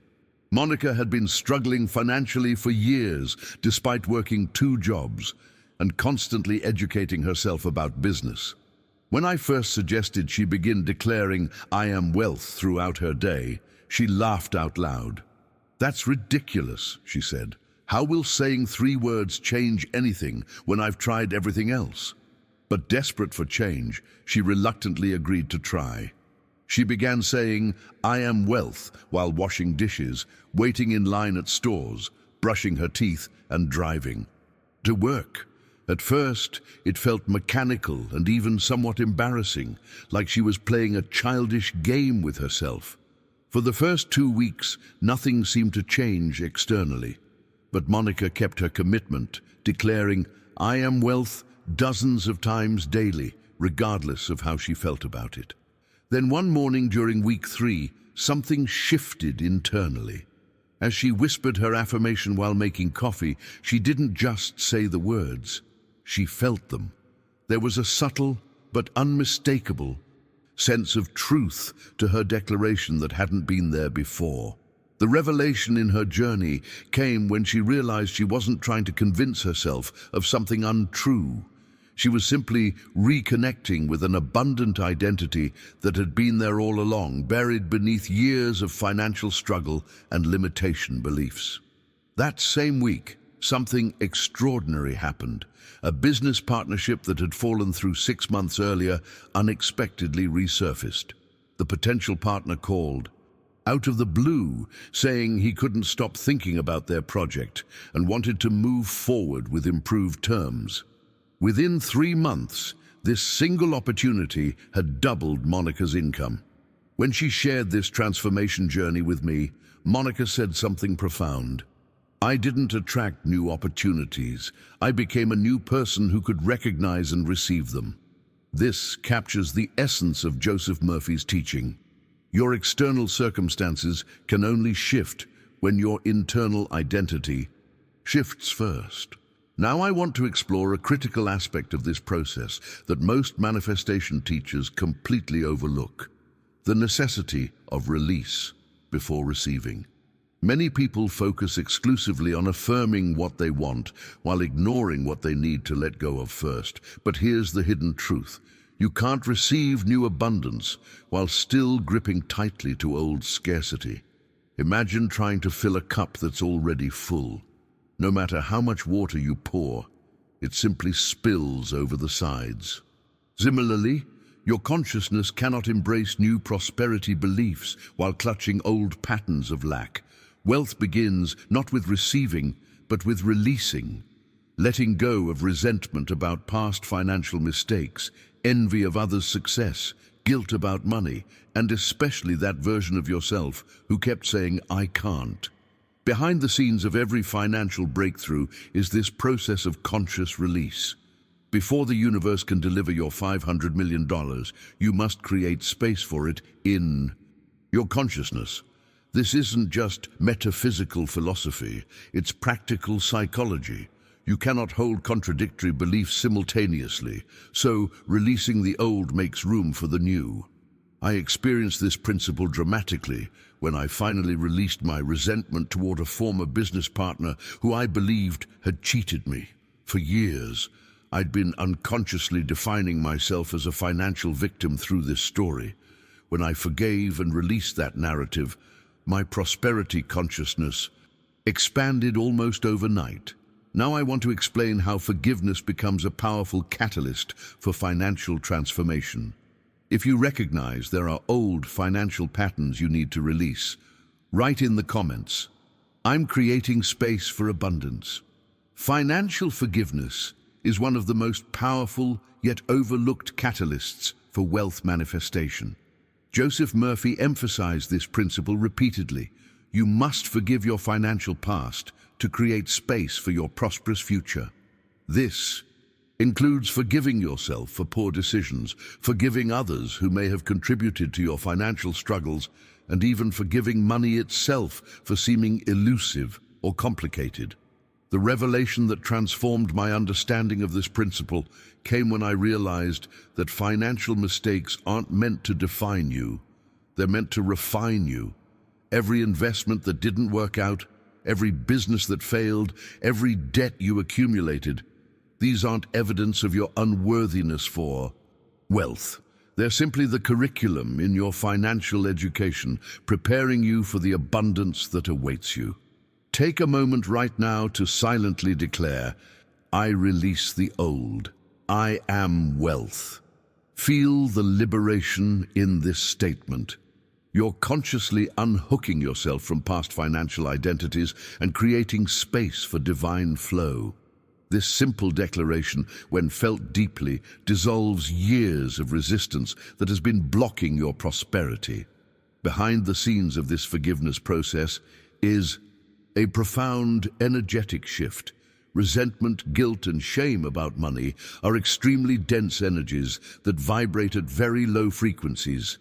Monica had been struggling financially for years, despite working 2 jobs and constantly educating herself about business. When I first suggested she begin declaring "I am wealth" throughout her day, she laughed out loud. "That's ridiculous," she said. "How will saying 3 words change anything when I've tried everything else?" But desperate for change, she reluctantly agreed to try. She began saying "I am wealth" while washing dishes, waiting in line at stores, brushing her teeth and driving to work. At first, it felt mechanical and even somewhat embarrassing, like she was playing a childish game with herself. For the first 2 weeks, nothing seemed to change externally. But Monica kept her commitment, declaring "I am wealth" dozens of times daily, regardless of how she felt about it. Then one morning during week 3, something shifted internally. As she whispered her affirmation while making coffee, she didn't just say the words. She felt them. There was a subtle but unmistakable sense of truth to her declaration that hadn't been there before. The revelation in her journey came when she realized she wasn't trying to convince herself of something untrue. She was simply reconnecting with an abundant identity that had been there all along, buried beneath years of financial struggle and limitation beliefs. That same week, something extraordinary happened. A business partnership that had fallen through 6 months earlier unexpectedly resurfaced. The potential partner called, out of the blue, saying he couldn't stop thinking about their project and wanted to move forward with improved terms. Within 3 months, this single opportunity had doubled Monica's income. When she shared this transformation journey with me, Monica said something profound. "I didn't attract new opportunities. I became a new person who could recognize and receive them." This captures the essence of Joseph Murphy's teaching. Your external circumstances can only shift when your internal identity shifts first. Now I want to explore a critical aspect of this process that most manifestation teachers completely overlook: the necessity of release before receiving. Many people focus exclusively on affirming what they want while ignoring what they need to let go of first. But here's the hidden truth. You can't receive new abundance while still gripping tightly to old scarcity. Imagine trying to fill a cup that's already full. No matter how much water you pour, it simply spills over the sides. Similarly, your consciousness cannot embrace new prosperity beliefs while clutching old patterns of lack. Wealth begins not with receiving, but with releasing. Letting go of resentment about past financial mistakes, envy of others' success, guilt about money, and especially that version of yourself who kept saying, "I can't." Behind the scenes of every financial breakthrough is this process of conscious release. Before the universe can deliver your $500 million, you must create space for it in your consciousness. This isn't just metaphysical philosophy, it's practical psychology. You cannot hold contradictory beliefs simultaneously, so releasing the old makes room for the new. I experienced this principle dramatically when I finally released my resentment toward a former business partner who I believed had cheated me. For years, I'd been unconsciously defining myself as a financial victim through this story. When I forgave and released that narrative, my prosperity consciousness expanded almost overnight. Now I want to explain how forgiveness becomes a powerful catalyst for financial transformation. If you recognize there are old financial patterns you need to release, write in the comments, "I'm creating space for abundance." Financial forgiveness is one of the most powerful yet overlooked catalysts for wealth manifestation. Joseph Murphy emphasized this principle repeatedly. You must forgive your financial past to create space for your prosperous future. This includes forgiving yourself for poor decisions, forgiving others who may have contributed to your financial struggles, and even forgiving money itself for seeming elusive or complicated. The revelation that transformed my understanding of this principle came when I realized that financial mistakes aren't meant to define you, they're meant to refine you. Every investment that didn't work out, every business that failed, every debt you accumulated, these aren't evidence of your unworthiness for, Wealth. They're simply the curriculum in your financial education, preparing you for the abundance that awaits you. Take a moment right now to silently declare, I release the old. I am wealth. Feel the liberation in this statement. You're consciously unhooking yourself from past financial identities and creating space for divine flow. This simple declaration, when felt deeply, dissolves years of resistance that has been blocking your prosperity. Behind the scenes of this forgiveness process is a profound energetic shift. Resentment, guilt, and shame about money are extremely dense energies that vibrate at very low frequencies.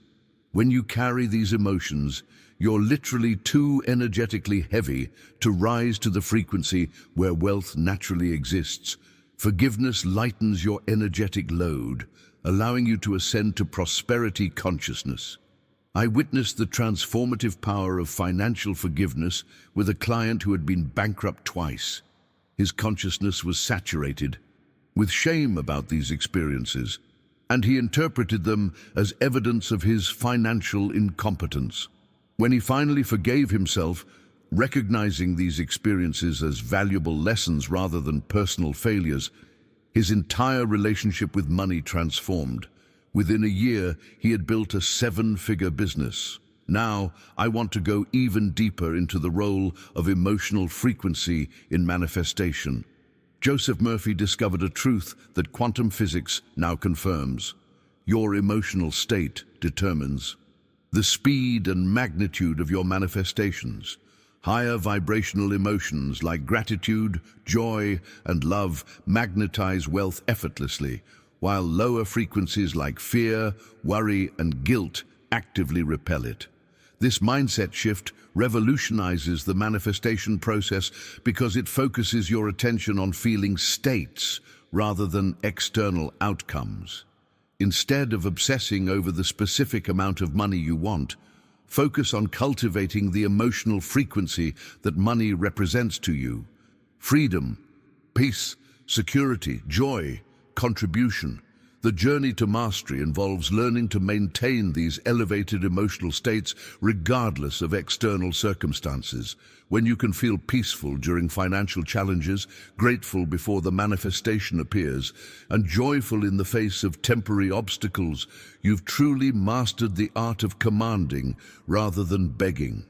When you carry these emotions, you're literally too energetically heavy to rise to the frequency where wealth naturally exists. Forgiveness lightens your energetic load, allowing you to ascend to prosperity consciousness. I witnessed the transformative power of financial forgiveness with a client who had been bankrupt twice. His consciousness was saturated with shame about these experiences, and he interpreted them as evidence of his financial incompetence. When he finally forgave himself, recognizing these experiences as valuable lessons rather than personal failures, his entire relationship with money transformed. Within a year, he had built a 7-figure business. Now, I want to go even deeper into the role of emotional frequency in manifestation. Joseph Murphy discovered a truth that quantum physics now confirms. Your emotional state determines the speed and magnitude of your manifestations. Higher vibrational emotions like gratitude, joy, and love magnetize wealth effortlessly, while lower frequencies like fear, worry, and guilt actively repel it. This mindset shift revolutionizes the manifestation process because it focuses your attention on feeling states rather than external outcomes. Instead of obsessing over the specific amount of money you want, focus on cultivating the emotional frequency that money represents to you. Freedom, peace, security, joy, contribution. The journey to mastery involves learning to maintain these elevated emotional states regardless of external circumstances. When you can feel peaceful during financial challenges, grateful before the manifestation appears, and joyful in the face of temporary obstacles, you've truly mastered the art of commanding rather than begging.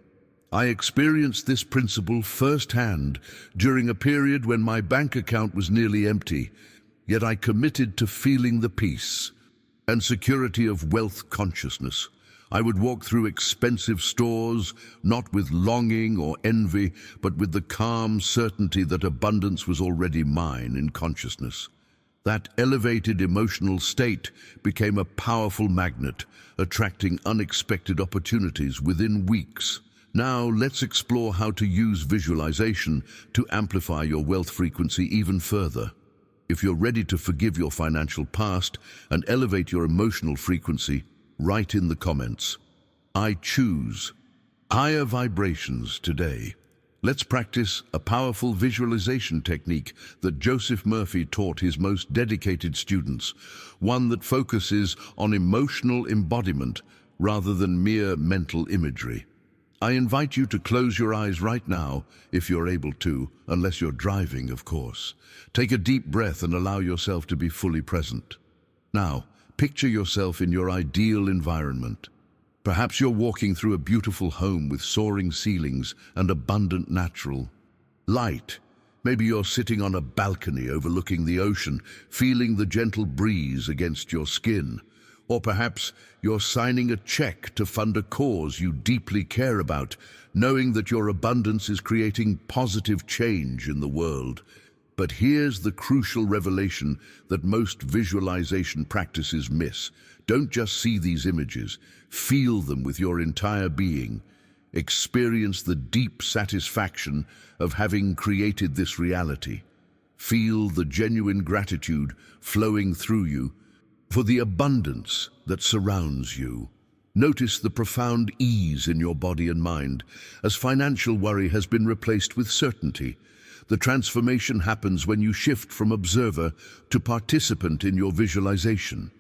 I experienced this principle firsthand during a period when my bank account was nearly empty. Yet I committed to feeling the peace and security of wealth consciousness. I would walk through expensive stores, not with longing or envy, but with the calm certainty that abundance was already mine in consciousness. That elevated emotional state became a powerful magnet, attracting unexpected opportunities within weeks. Now let's explore how to use visualization to amplify your wealth frequency even further. If you're ready to forgive your financial past and elevate your emotional frequency, write in the comments, I choose higher vibrations today. Let's practice a powerful visualization technique that Joseph Murphy taught his most dedicated students, one that focuses on emotional embodiment rather than mere mental imagery. I invite you to close your eyes right now, if you're able to, unless you're driving, of course. Take a deep breath and allow yourself to be fully present. Now, picture yourself in your ideal environment. Perhaps you're walking through a beautiful home with soaring ceilings and abundant natural light. Maybe you're sitting on a balcony overlooking the ocean, feeling the gentle breeze against your skin. Or perhaps you're signing a check to fund a cause you deeply care about, knowing that your abundance is creating positive change in the world. But here's the crucial revelation that most visualization practices miss. Don't just see these images, feel them with your entire being. Experience the deep satisfaction of having created this reality. Feel the genuine gratitude flowing through you for the abundance that surrounds you. Notice the profound ease in your body and mind as financial worry has been replaced with certainty. The transformation happens when you shift from observer to participant in your visualization.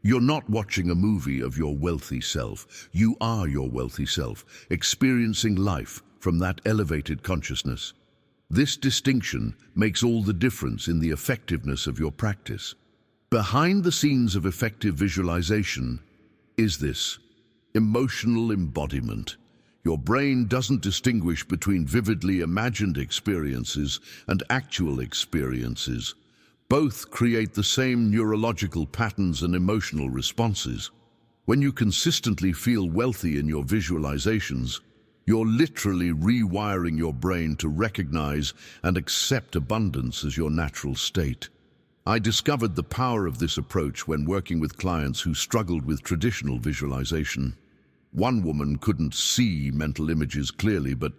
You're not watching a movie of your wealthy self. You are your wealthy self, experiencing life from that elevated consciousness. This distinction makes all the difference in the effectiveness of your practice. Behind the scenes of effective visualization is this emotional embodiment. Your brain doesn't distinguish between vividly imagined experiences and actual experiences. Both create the same neurological patterns and emotional responses. When you consistently feel wealthy in your visualizations, you're literally rewiring your brain to recognize and accept abundance as your natural state. I discovered the power of this approach when working with clients who struggled with traditional visualization. One woman couldn't see mental images clearly, but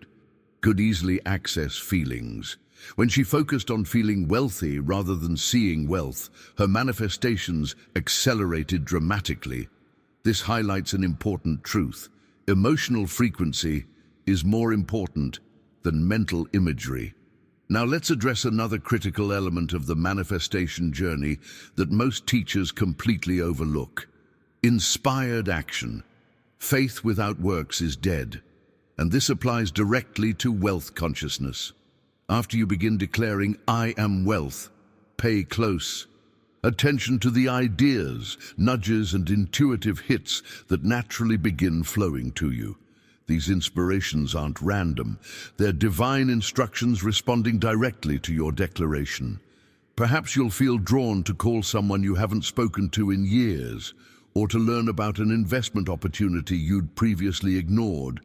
could easily access feelings. When she focused on feeling wealthy rather than seeing wealth, her manifestations accelerated dramatically. This highlights an important truth. Emotional frequency is more important than mental imagery. Now let's address another critical element of the manifestation journey that most teachers completely overlook. Inspired action. Faith without works is dead, and this applies directly to wealth consciousness. After you begin declaring, "I am wealth," pay close attention to the ideas, nudges, and intuitive hits that naturally begin flowing to you. These inspirations aren't random. They're divine instructions responding directly to your declaration. Perhaps you'll feel drawn to call someone you haven't spoken to in years, or to learn about an investment opportunity you'd previously ignored,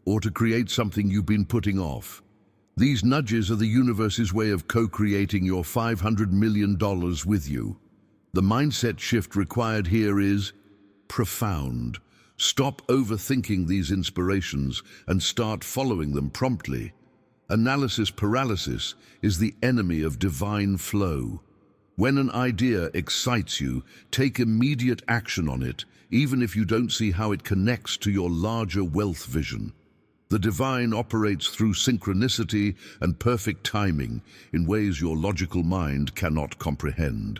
or to create something you've been putting off. These nudges are the universe's way of co-creating your $500 million with you. The mindset shift required here is profound. Stop overthinking these inspirations and start following them promptly. Analysis paralysis is the enemy of divine flow. When an idea excites you, take immediate action on it, even if you don't see how it connects to your larger wealth vision. The divine operates through synchronicity and perfect timing in ways your logical mind cannot comprehend.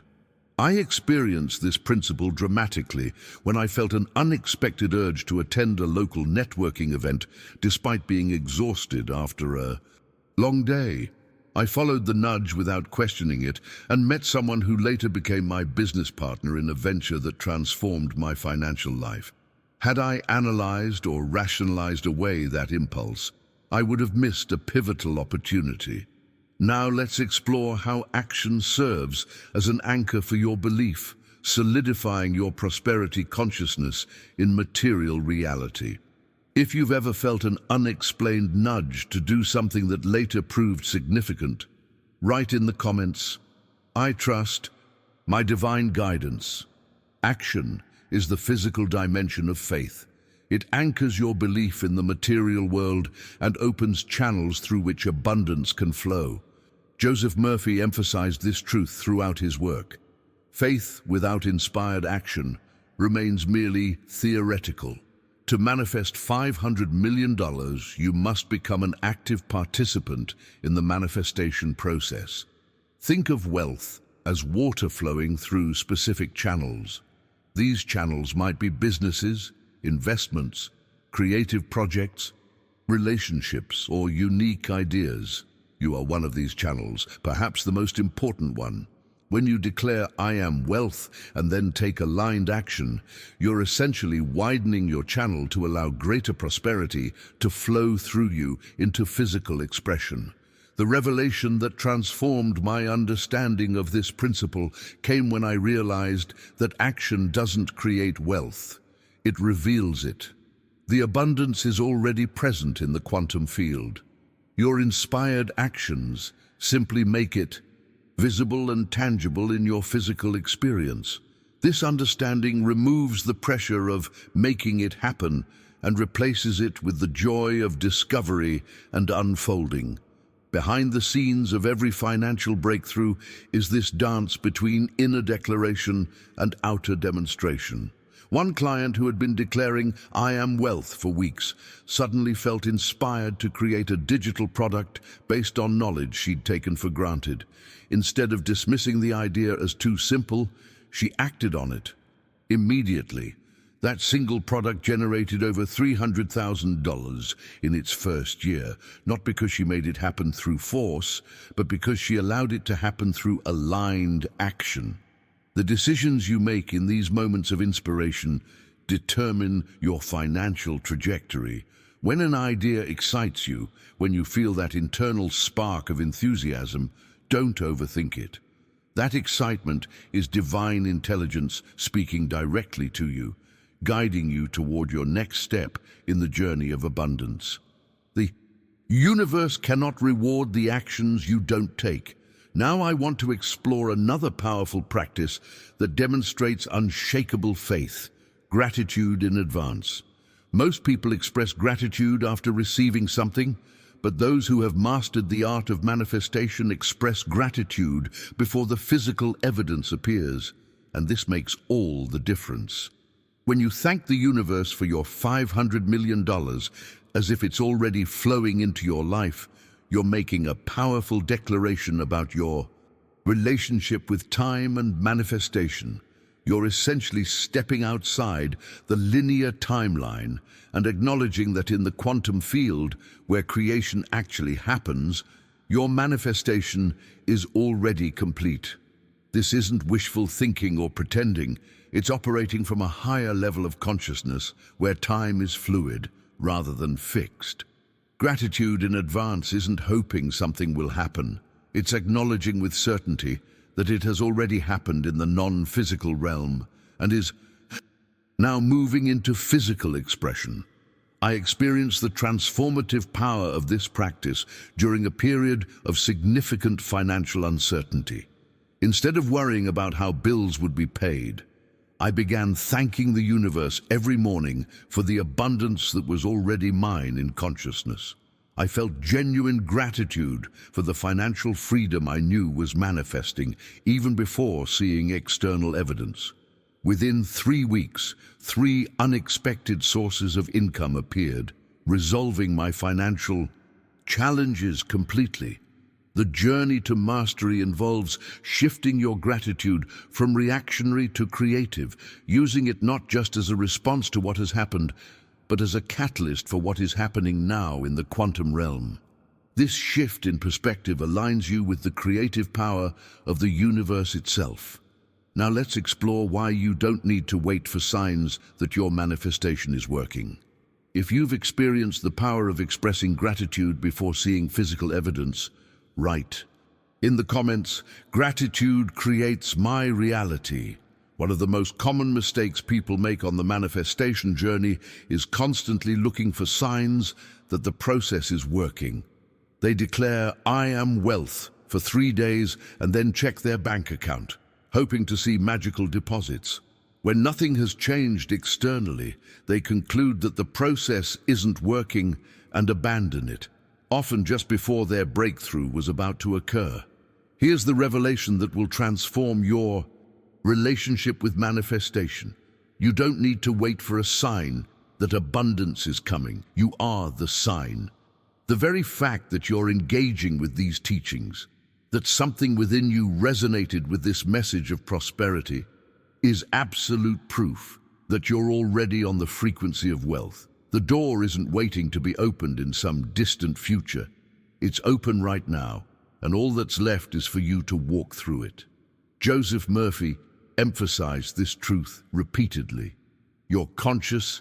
I experienced this principle dramatically when I felt an unexpected urge to attend a local networking event despite being exhausted after a long day. I followed the nudge without questioning it and met someone who later became my business partner in a venture that transformed my financial life. Had I analyzed or rationalized away that impulse, I would have missed a pivotal opportunity. Now let's explore how action serves as an anchor for your belief, solidifying your prosperity consciousness in material reality. If you've ever felt an unexplained nudge to do something that later proved significant, write in the comments, "I trust my divine guidance." Action is the physical dimension of faith. It anchors your belief in the material world and opens channels through which abundance can flow. Joseph Murphy emphasized this truth throughout his work. Faith without inspired action remains merely theoretical. To manifest $500 million, you must become an active participant in the manifestation process. Think of wealth as water flowing through specific channels. These channels might be businesses, investments, creative projects, relationships, or unique ideas. You are one of these channels, perhaps the most important one. When you declare, "I am wealth," and then take aligned action, you're essentially widening your channel to allow greater prosperity to flow through you into physical expression. The revelation that transformed my understanding of this principle came when I realized that action doesn't create wealth. It reveals it. The abundance is already present in the quantum field. Your inspired actions simply make it visible and tangible in your physical experience. This understanding removes the pressure of making it happen and replaces it with the joy of discovery and unfolding. Behind the scenes of every financial breakthrough is this dance between inner declaration and outer demonstration. One client who had been declaring, "I am wealth," for weeks, suddenly felt inspired to create a digital product based on knowledge she'd taken for granted. Instead of dismissing the idea as too simple, she acted on it. Immediately, that single product generated over $300,000 in its first year, not because she made it happen through force, but because she allowed it to happen through aligned action. The decisions you make in these moments of inspiration determine your financial trajectory. When an idea excites you, when you feel that internal spark of enthusiasm, don't overthink it. That excitement is divine intelligence speaking directly to you, guiding you toward your next step in the journey of abundance. The universe cannot reward the actions you don't take. Now I want to explore another powerful practice that demonstrates unshakable faith, gratitude in advance. Most people express gratitude after receiving something, but those who have mastered the art of manifestation express gratitude before the physical evidence appears, and this makes all the difference. When you thank the universe for your $500 million as if it's already flowing into your life, you're making a powerful declaration about your relationship with time and manifestation. You're essentially stepping outside the linear timeline and acknowledging that in the quantum field, where creation actually happens, your manifestation is already complete. This isn't wishful thinking or pretending. It's operating from a higher level of consciousness where time is fluid rather than fixed. Gratitude in advance isn't hoping something will happen. It's acknowledging with certainty that it has already happened in the non-physical realm and is now moving into physical expression. I experienced the transformative power of this practice during a period of significant financial uncertainty. Instead of worrying about how bills would be paid, I began thanking the universe every morning for the abundance that was already mine in consciousness. I felt genuine gratitude for the financial freedom I knew was manifesting, even before seeing external evidence. Within 3 weeks, 3 unexpected sources of income appeared, resolving my financial challenges completely. The journey to mastery involves shifting your gratitude from reactionary to creative, using it not just as a response to what has happened, but as a catalyst for what is happening now in the quantum realm. This shift in perspective aligns you with the creative power of the universe itself. Now let's explore why you don't need to wait for signs that your manifestation is working. If you've experienced the power of expressing gratitude before seeing physical evidence, write in the comments, "Gratitude creates my reality." One of the most common mistakes people make on the manifestation journey is constantly looking for signs that the process is working. They declare, "I am wealth," for 3 days and then check their bank account, hoping to see magical deposits. When nothing has changed externally, they conclude that the process isn't working and abandon it, often just before their breakthrough was about to occur. Here's the revelation that will transform your relationship with manifestation. You don't need to wait for a sign that abundance is coming. You are the sign. The very fact that you're engaging with these teachings, that something within you resonated with this message of prosperity, is absolute proof that you're already on the frequency of wealth. The door isn't waiting to be opened in some distant future. It's open right now, and all that's left is for you to walk through it. Joseph Murphy emphasized this truth repeatedly. Your conscious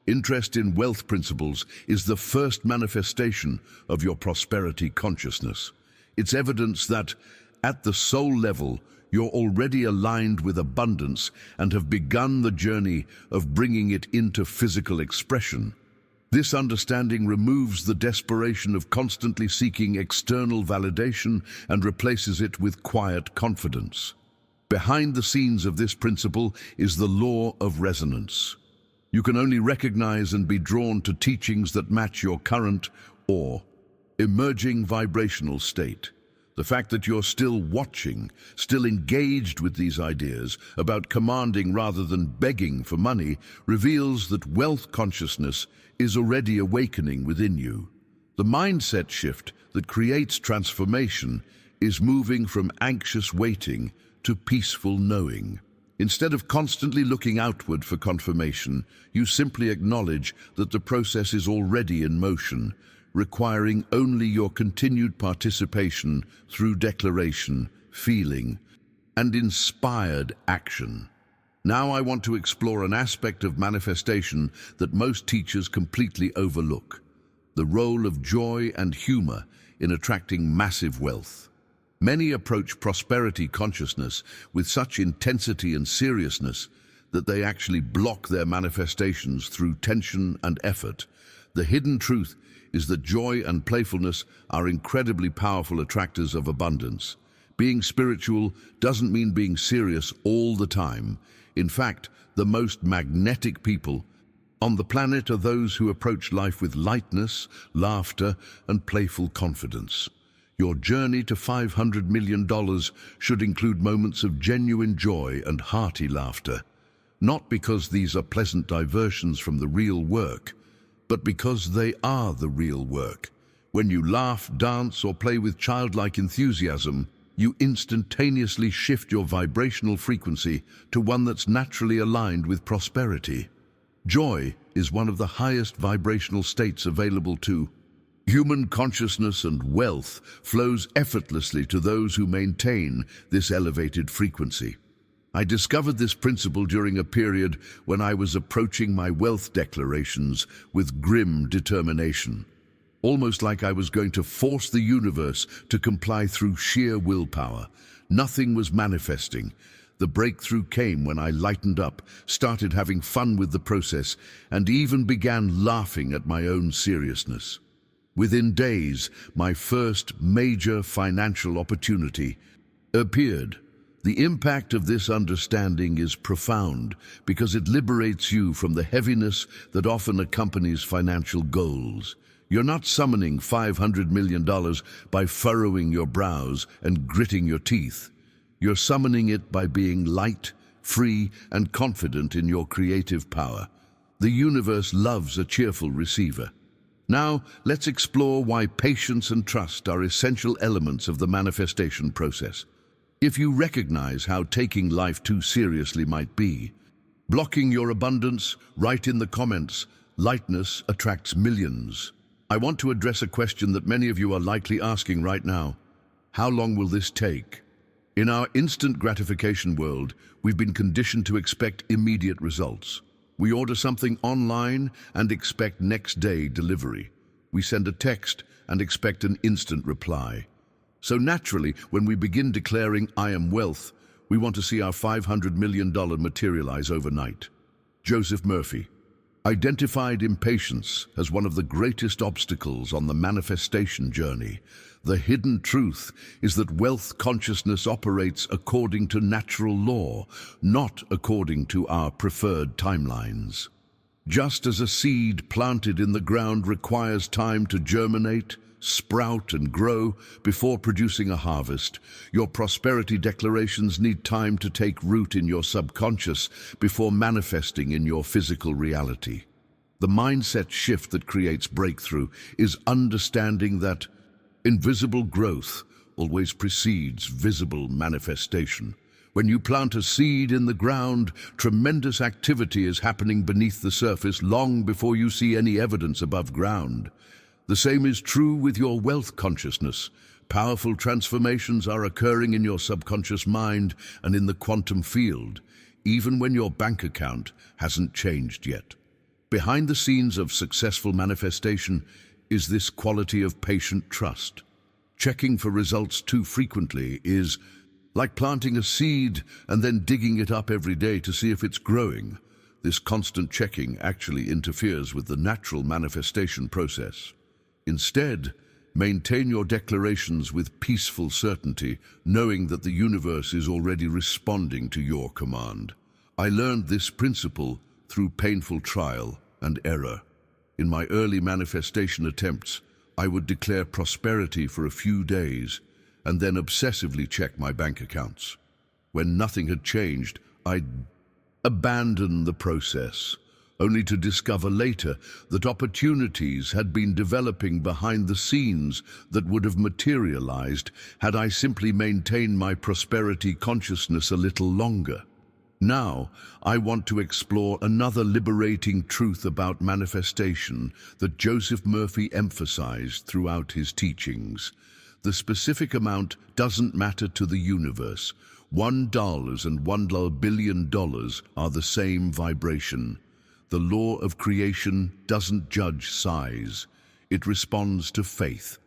interest in wealth principles is the first manifestation of your prosperity consciousness. It's evidence that, at the soul level, you're already aligned with abundance and have begun the journey of bringing it into physical expression. This understanding removes the desperation of constantly seeking external validation and replaces it with quiet confidence. Behind the scenes of this principle is the law of resonance. You can only recognize and be drawn to teachings that match your current or emerging vibrational state. The fact that you're still watching, still engaged with these ideas about commanding rather than begging for money, reveals that wealth consciousness is already awakening within you. The mindset shift that creates transformation is moving from anxious waiting to peaceful knowing. Instead of constantly looking outward for confirmation, you simply acknowledge that the process is already in motion, requiring only your continued participation through declaration, feeling, and inspired action. Now I want to explore an aspect of manifestation that most teachers completely overlook: the role of joy and humor in attracting massive wealth. Many approach prosperity consciousness with such intensity and seriousness that they actually block their manifestations through tension and effort. The hidden truth is that joy and playfulness are incredibly powerful attractors of abundance. Being spiritual doesn't mean being serious all the time. In fact, the most magnetic people on the planet are those who approach life with lightness, laughter, and playful confidence. Your journey to $500 million should include moments of genuine joy and hearty laughter, not because these are pleasant diversions from the real work, but because they are the real work. When you laugh, dance, or play with childlike enthusiasm, you instantaneously shift your vibrational frequency to one that's naturally aligned with prosperity. Joy is one of the highest vibrational states available to human consciousness, and wealth flows effortlessly to those who maintain this elevated frequency. I discovered this principle during a period when I was approaching my wealth declarations with grim determination, almost like I was going to force the universe to comply through sheer willpower. Nothing was manifesting. The breakthrough came when I lightened up, started having fun with the process, and even began laughing at my own seriousness. Within days, my first major financial opportunity appeared. The impact of this understanding is profound because it liberates you from the heaviness that often accompanies financial goals. You're not summoning $500 million by furrowing your brows and gritting your teeth. You're summoning it by being light, free, and confident in your creative power. The universe loves a cheerful receiver. Now, let's explore why patience and trust are essential elements of the manifestation process. If you recognize how taking life too seriously might be, blocking your abundance, write in the comments, lightness attracts millions. I want to address a question that many of you are likely asking right now. How long will this take? In our instant gratification world, we've been conditioned to expect immediate results. We order something online and expect next day delivery. We send a text and expect an instant reply. So naturally, when we begin declaring "I am wealth," we want to see our $500 million materialize overnight. Joseph Murphy identified impatience as one of the greatest obstacles on the manifestation journey. The hidden truth is that wealth consciousness operates according to natural law, not according to our preferred timelines. Just as a seed planted in the ground requires time to germinate, sprout, and grow before producing a harvest, your prosperity declarations need time to take root in your subconscious before manifesting in your physical reality. The mindset shift that creates breakthrough is understanding that invisible growth always precedes visible manifestation. When you plant a seed in the ground, tremendous activity is happening beneath the surface long before you see any evidence above ground. The same is true with your wealth consciousness. Powerful transformations are occurring in your subconscious mind and in the quantum field, even when your bank account hasn't changed yet. Behind the scenes of successful manifestation is this quality of patient trust. Checking for results too frequently is like planting a seed and then digging it up every day to see if it's growing. This constant checking actually interferes with the natural manifestation process. Instead, maintain your declarations with peaceful certainty, knowing that the universe is already responding to your command. I learned this principle through painful trial and error. In my early manifestation attempts, I would declare prosperity for a few days and then obsessively check my bank accounts. When nothing had changed, I'd abandon the process, only to discover later that opportunities had been developing behind the scenes that would have materialized had I simply maintained my prosperity consciousness a little longer. Now, I want to explore another liberating truth about manifestation that Joseph Murphy emphasized throughout his teachings. The specific amount doesn't matter to the universe. $1 and $1 billion are the same vibration. The law of creation doesn't judge size. It responds to faith.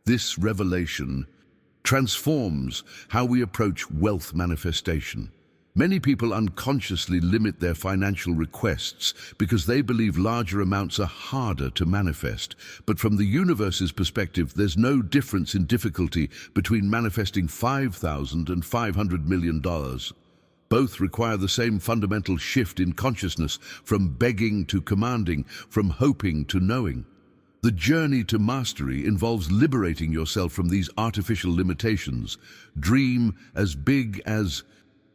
This revelation transforms how we approach wealth manifestation. Many people unconsciously limit their financial requests because they believe larger amounts are harder to manifest. But from the universe's perspective, there's no difference in difficulty between manifesting $5,000 and $500 million. Both require the same fundamental shift in consciousness, from begging to commanding, from hoping to knowing. The journey to mastery involves liberating yourself from these artificial limitations. Dream as big as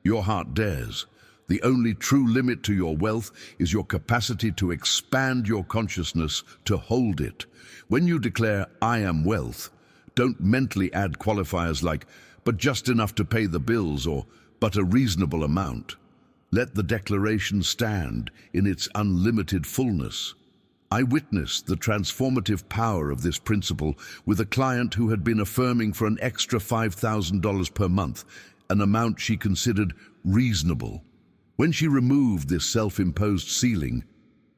your heart dares. The only true limit to your wealth is your capacity to expand your consciousness to hold it. When you declare, "I am wealth," don't mentally add qualifiers like, "but just enough to pay the bills," or "but a reasonable amount." Let the declaration stand in its unlimited fullness. I witnessed the transformative power of this principle with a client who had been affirming for an extra $5,000 per month, an amount she considered reasonable. When she removed this self-imposed ceiling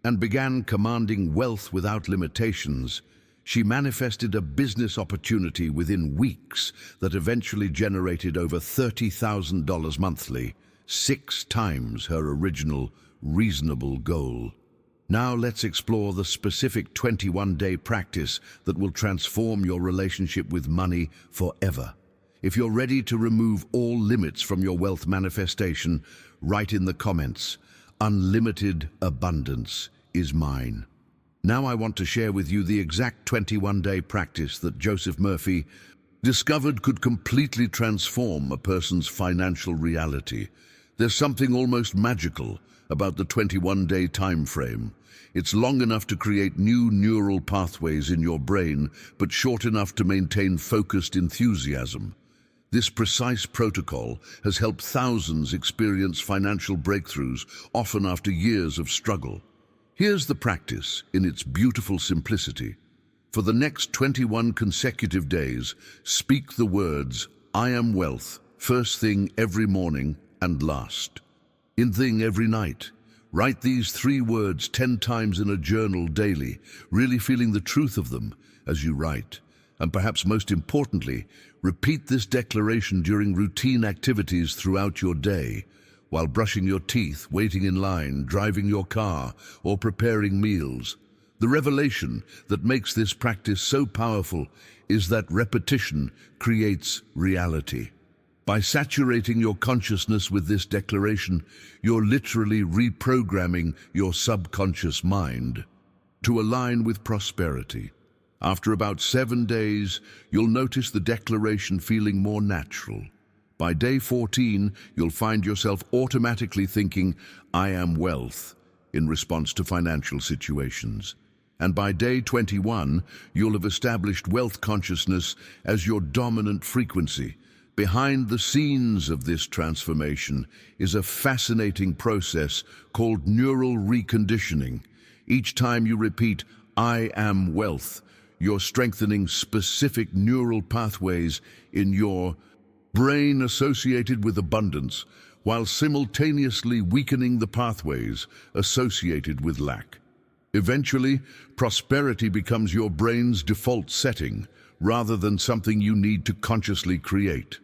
and began commanding wealth without limitations, she manifested a business opportunity within weeks that eventually generated over $30,000 monthly, 6 times her original reasonable goal. Now let's explore the specific 21-day practice that will transform your relationship with money forever. If you're ready to remove all limits from your wealth manifestation, write in the comments, "Unlimited abundance is mine." Now I want to share with you the exact 21-day practice that Joseph Murphy discovered could completely transform a person's financial reality. There's something almost magical about the 21-day time frame. It's long enough to create new neural pathways in your brain, but short enough to maintain focused enthusiasm. This precise protocol has helped thousands experience financial breakthroughs, often after years of struggle. Here's the practice in its beautiful simplicity. For the next 21 consecutive days, speak the words, "I am wealth," first thing every morning and last. In thing every night. Write these 3 words 10 times in a journal daily, really feeling the truth of them as you write. And perhaps most importantly, repeat this declaration during routine activities throughout your day, while brushing your teeth, waiting in line, driving your car, or preparing meals. The revelation that makes this practice so powerful is that repetition creates reality. By saturating your consciousness with this declaration, you're literally reprogramming your subconscious mind to align with prosperity. After about 7 days, you'll notice the declaration feeling more natural. By day 14, you'll find yourself automatically thinking, "I am wealth," in response to financial situations. And by day 21, you'll have established wealth consciousness as your dominant frequency. Behind the scenes of this transformation is a fascinating process called neural reconditioning. Each time you repeat, "I am wealth," you're strengthening specific neural pathways in your brain associated with abundance, while simultaneously weakening the pathways associated with lack. Eventually, prosperity becomes your brain's default setting, rather than something you need to consciously create.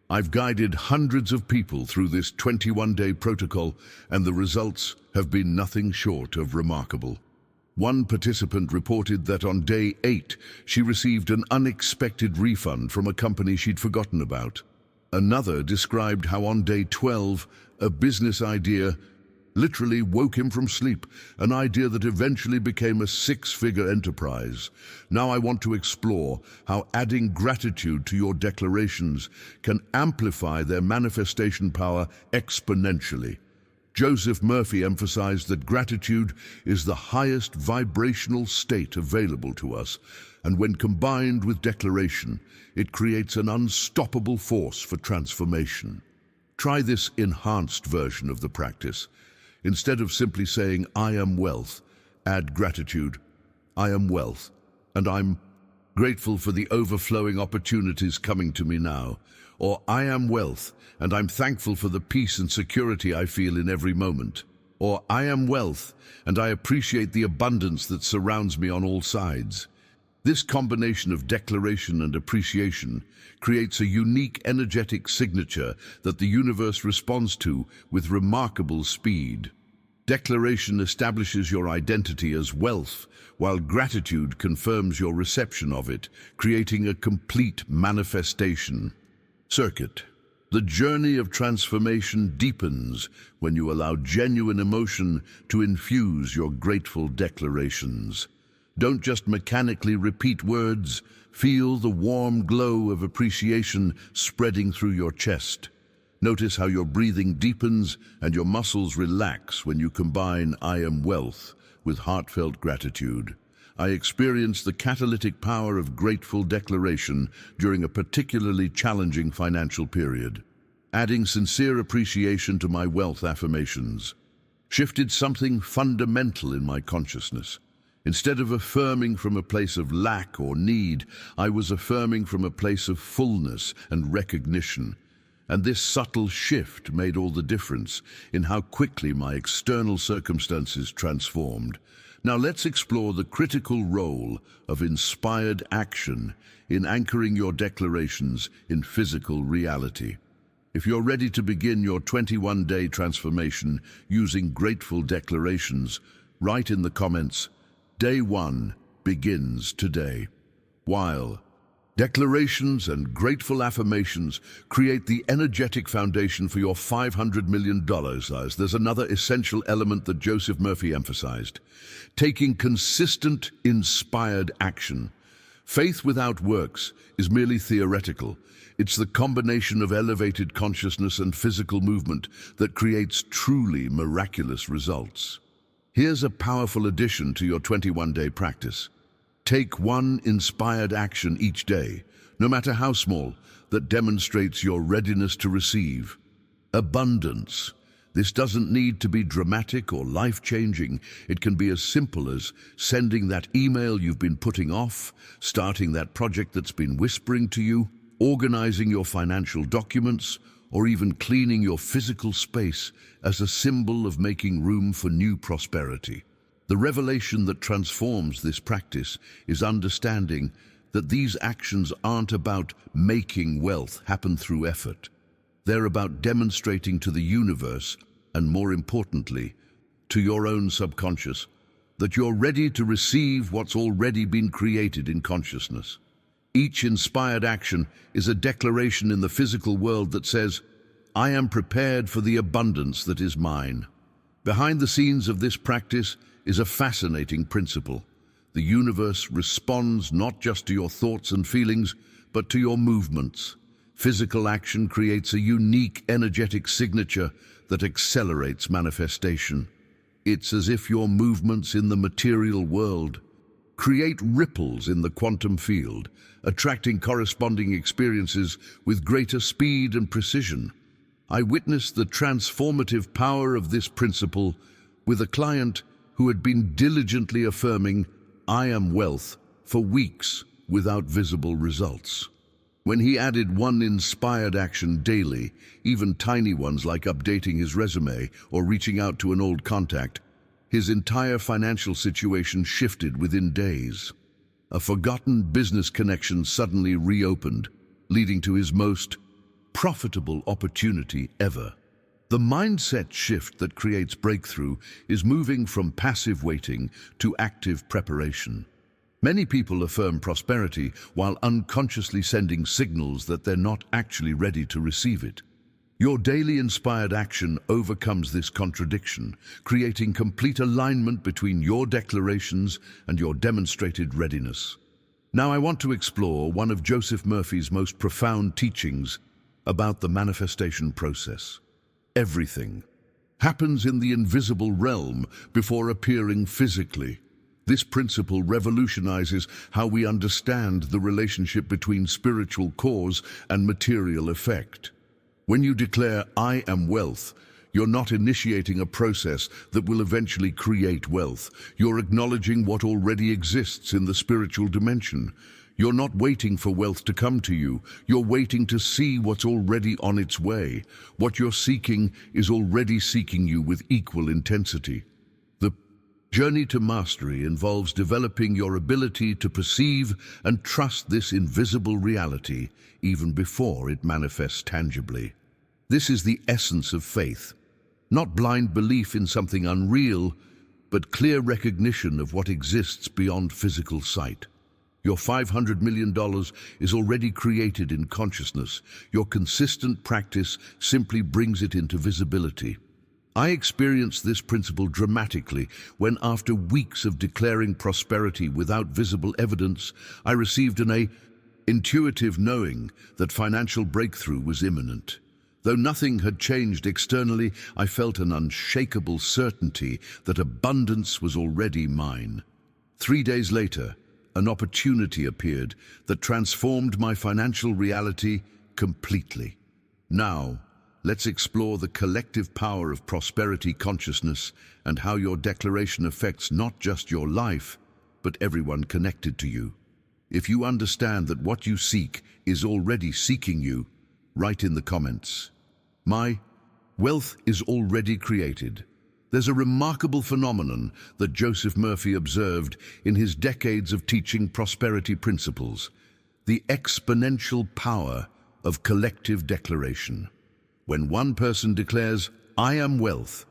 I've guided hundreds of people through this 21-day protocol, and the results have been nothing short of remarkable. One participant reported that on day 8, she received an unexpected refund from a company she'd forgotten about. Another described how on day 12, a business idea literally woke him from sleep, an idea that eventually became a 6-figure enterprise. Now I want to explore how adding gratitude to your declarations can amplify their manifestation power exponentially. Joseph Murphy emphasized that gratitude is the highest vibrational state available to us, and when combined with declaration, it creates an unstoppable force for transformation. Try this enhanced version of the practice. Instead of simply saying, I am wealth, add gratitude. I am wealth, and I'm grateful for the overflowing opportunities coming to me now. Or I am wealth, and I'm thankful for the peace and security I feel in every moment. Or I am wealth, and I appreciate the abundance that surrounds me on all sides. This combination of declaration and appreciation creates a unique energetic signature that the universe responds to with remarkable speed. Declaration establishes your identity as wealth, while gratitude confirms your reception of it, creating a complete manifestation circuit. The journey of transformation deepens when you allow genuine emotion to infuse your grateful declarations. Don't just mechanically repeat words, feel the warm glow of appreciation spreading through your chest. Notice how your breathing deepens and your muscles relax when you combine I am wealth with heartfelt gratitude. I experienced the catalytic power of grateful declaration during a particularly challenging financial period. Adding sincere appreciation to my wealth affirmations shifted something fundamental in my consciousness. Instead of affirming from a place of lack or need, I was affirming from a place of fullness and recognition. And this subtle shift made all the difference in how quickly my external circumstances transformed. Now let's explore the critical role of inspired action in anchoring your declarations in physical reality. If you're ready to begin your 21-day transformation using grateful declarations, write in the comments, Day 1 begins today. While declarations and grateful affirmations create the energetic foundation for your $500 million lives, there's another essential element that Joseph Murphy emphasized: taking consistent, inspired action. Faith without works is merely theoretical. It's the combination of elevated consciousness and physical movement that creates truly miraculous results. Here's a powerful addition to your 21-day practice. Take one inspired action each day, no matter how small, that demonstrates your readiness to receive abundance. This doesn't need to be dramatic or life-changing. It can be as simple as sending that email you've been putting off, starting that project that's been whispering to you, organizing your financial documents, or even cleaning your physical space as a symbol of making room for new prosperity. The revelation that transforms this practice is understanding that these actions aren't about making wealth happen through effort. They're about demonstrating to the universe, and more importantly, to your own subconscious, that you're ready to receive what's already been created in consciousness. Each inspired action is a declaration in the physical world that says, I am prepared for the abundance that is mine. Behind the scenes of this practice is a fascinating principle. The universe responds not just to your thoughts and feelings, but to your movements. Physical action creates a unique energetic signature that accelerates manifestation. It's as if your movements in the material world create ripples in the quantum field, attracting corresponding experiences with greater speed and precision. I witnessed the transformative power of this principle with a client who had been diligently affirming, I am wealth, for weeks without visible results. When he added one inspired action daily, even tiny ones like updating his resume or reaching out to an old contact, his entire financial situation shifted within days. A forgotten business connection suddenly reopened, leading to his most profitable opportunity ever. The mindset shift that creates breakthrough is moving from passive waiting to active preparation. Many people affirm prosperity while unconsciously sending signals that they're not actually ready to receive it. Your daily inspired action overcomes this contradiction, creating complete alignment between your declarations and your demonstrated readiness. Now I want to explore one of Joseph Murphy's most profound teachings about the manifestation process. Everything happens in the invisible realm before appearing physically. This principle revolutionizes how we understand the relationship between spiritual cause and material effect. When you declare, "I am wealth," you're not initiating a process that will eventually create wealth. You're acknowledging what already exists in the spiritual dimension. You're not waiting for wealth to come to you. You're waiting to see what's already on its way. What you're seeking is already seeking you with equal intensity. The journey to mastery involves developing your ability to perceive and trust this invisible reality even before it manifests tangibly. This is the essence of faith. Not blind belief in something unreal, but clear recognition of what exists beyond physical sight. Your $500 million is already created in consciousness. Your consistent practice simply brings it into visibility. I experienced this principle dramatically when, after weeks of declaring prosperity without visible evidence, I received an intuitive knowing that financial breakthrough was imminent. Though nothing had changed externally, I felt an unshakable certainty that abundance was already mine. 3 days later, an opportunity appeared that transformed my financial reality completely. Now, let's explore the collective power of prosperity consciousness and how your declaration affects not just your life, but everyone connected to you. If you understand that what you seek is already seeking you, write in the comments, "My wealth is already created." There's a remarkable phenomenon that Joseph Murphy observed in his decades of teaching prosperity principles: the exponential power of collective declaration. When one person declares, "I am wealth,"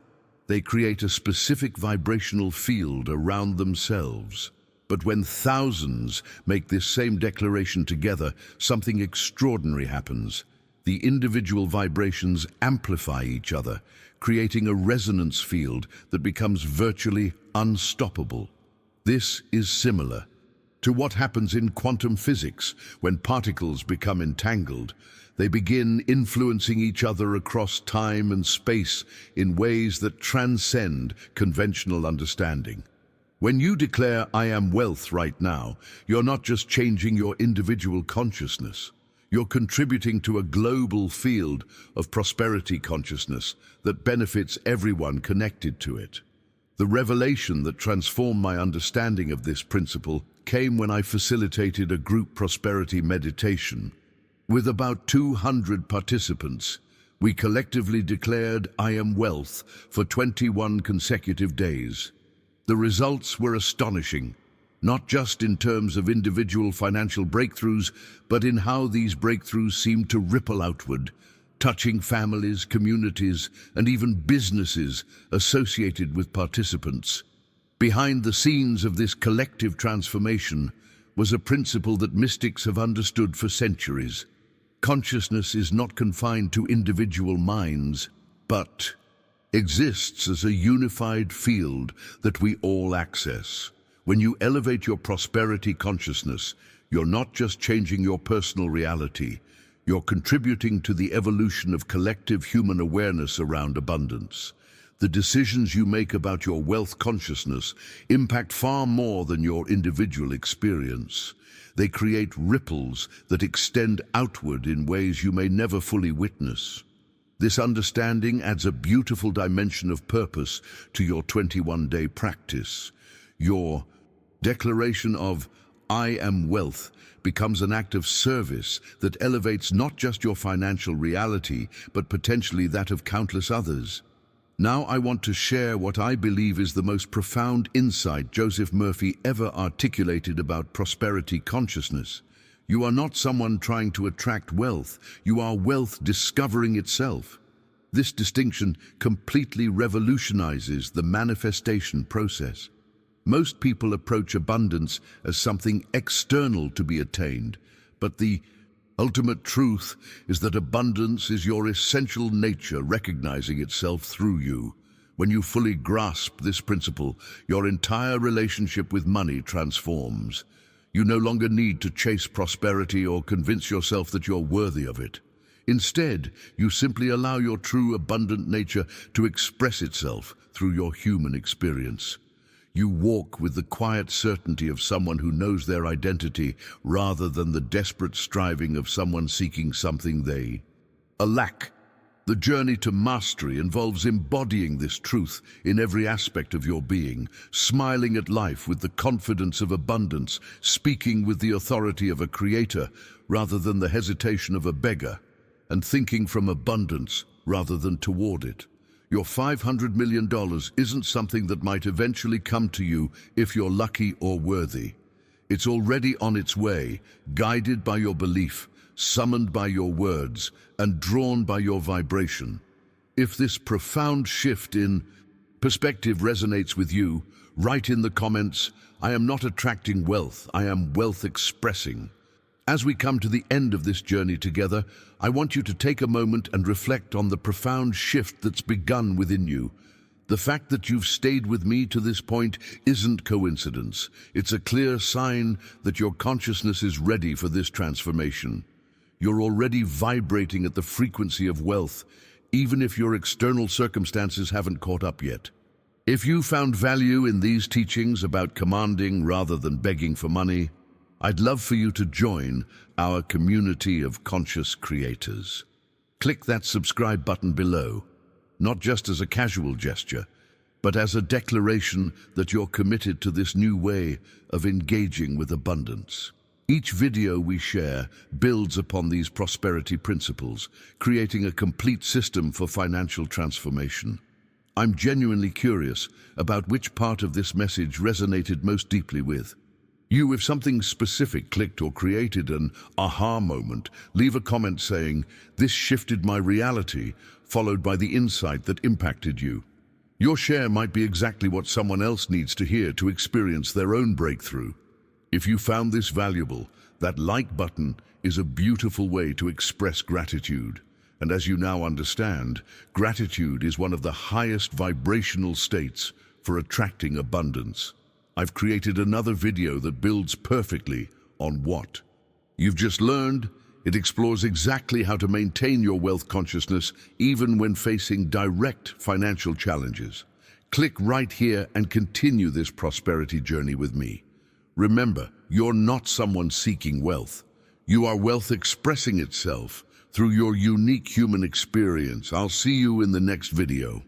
they create a specific vibrational field around themselves. But when thousands make this same declaration together, something extraordinary happens. The individual vibrations amplify each other, creating a resonance field that becomes virtually unstoppable. This is similar to what happens in quantum physics. When particles become entangled, they begin influencing each other across time and space in ways that transcend conventional understanding. When you declare, "I am wealth" right now, you're not just changing your individual consciousness. You're contributing to a global field of prosperity consciousness that benefits everyone connected to it. The revelation that transformed my understanding of this principle came when I facilitated a group prosperity meditation. With about 200 participants, we collectively declared, "I am wealth" for 21 consecutive days. The results were astonishing, not just in terms of individual financial breakthroughs, but in how these breakthroughs seemed to ripple outward, touching families, communities, and even businesses associated with participants. Behind the scenes of this collective transformation was a principle that mystics have understood for centuries. Consciousness is not confined to individual minds, but exists as a unified field that we all access. When you elevate your prosperity consciousness, you're not just changing your personal reality, you're contributing to the evolution of collective human awareness around abundance. The decisions you make about your wealth consciousness impact far more than your individual experience. They create ripples that extend outward in ways you may never fully witness. This understanding adds a beautiful dimension of purpose to your 21-day practice. Your declaration of "I am wealth" becomes an act of service that elevates not just your financial reality, but potentially that of countless others. Now I want to share what I believe is the most profound insight Joseph Murphy ever articulated about prosperity consciousness. You are not someone trying to attract wealth, you are wealth discovering itself. This distinction completely revolutionizes the manifestation process. Most people approach abundance as something external to be attained, but the ultimate truth is that abundance is your essential nature recognizing itself through you. When you fully grasp this principle, your entire relationship with money transforms. You no longer need to chase prosperity or convince yourself that you're worthy of it. Instead, you simply allow your true abundant nature to express itself through your human experience. You walk with the quiet certainty of someone who knows their identity rather than the desperate striving of someone seeking something they lack. The journey to mastery involves embodying this truth in every aspect of your being, smiling at life with the confidence of abundance, speaking with the authority of a creator rather than the hesitation of a beggar, and thinking from abundance rather than toward it. Your $500 million isn't something that might eventually come to you if you're lucky or worthy. It's already on its way, guided by your belief, summoned by your words, and drawn by your vibration. If this profound shift in perspective resonates with you, write in the comments, "I am not attracting wealth, I am wealth expressing." As we come to the end of this journey together, I want you to take a moment and reflect on the profound shift that's begun within you. The fact that you've stayed with me to this point isn't coincidence. It's a clear sign that your consciousness is ready for this transformation. You're already vibrating at the frequency of wealth, even if your external circumstances haven't caught up yet. If you found value in these teachings about commanding rather than begging for money, I'd love for you to join our community of conscious creators. Click that subscribe button below, not just as a casual gesture, but as a declaration that you're committed to this new way of engaging with abundance. Each video we share builds upon these prosperity principles, creating a complete system for financial transformation. I'm genuinely curious about which part of this message resonated most deeply with you. If something specific clicked or created an aha moment, leave a comment saying, "This shifted my reality," followed by the insight that impacted you. Your share might be exactly what someone else needs to hear to experience their own breakthrough. If you found this valuable, that like button is a beautiful way to express gratitude. And as you now understand, gratitude is one of the highest vibrational states for attracting abundance. I've created another video that builds perfectly on what you've just learned. It explores exactly how to maintain your wealth consciousness even when facing direct financial challenges. Click right here and continue this prosperity journey with me. Remember, you're not someone seeking wealth. You are wealth expressing itself through your unique human experience. I'll see you in the next video.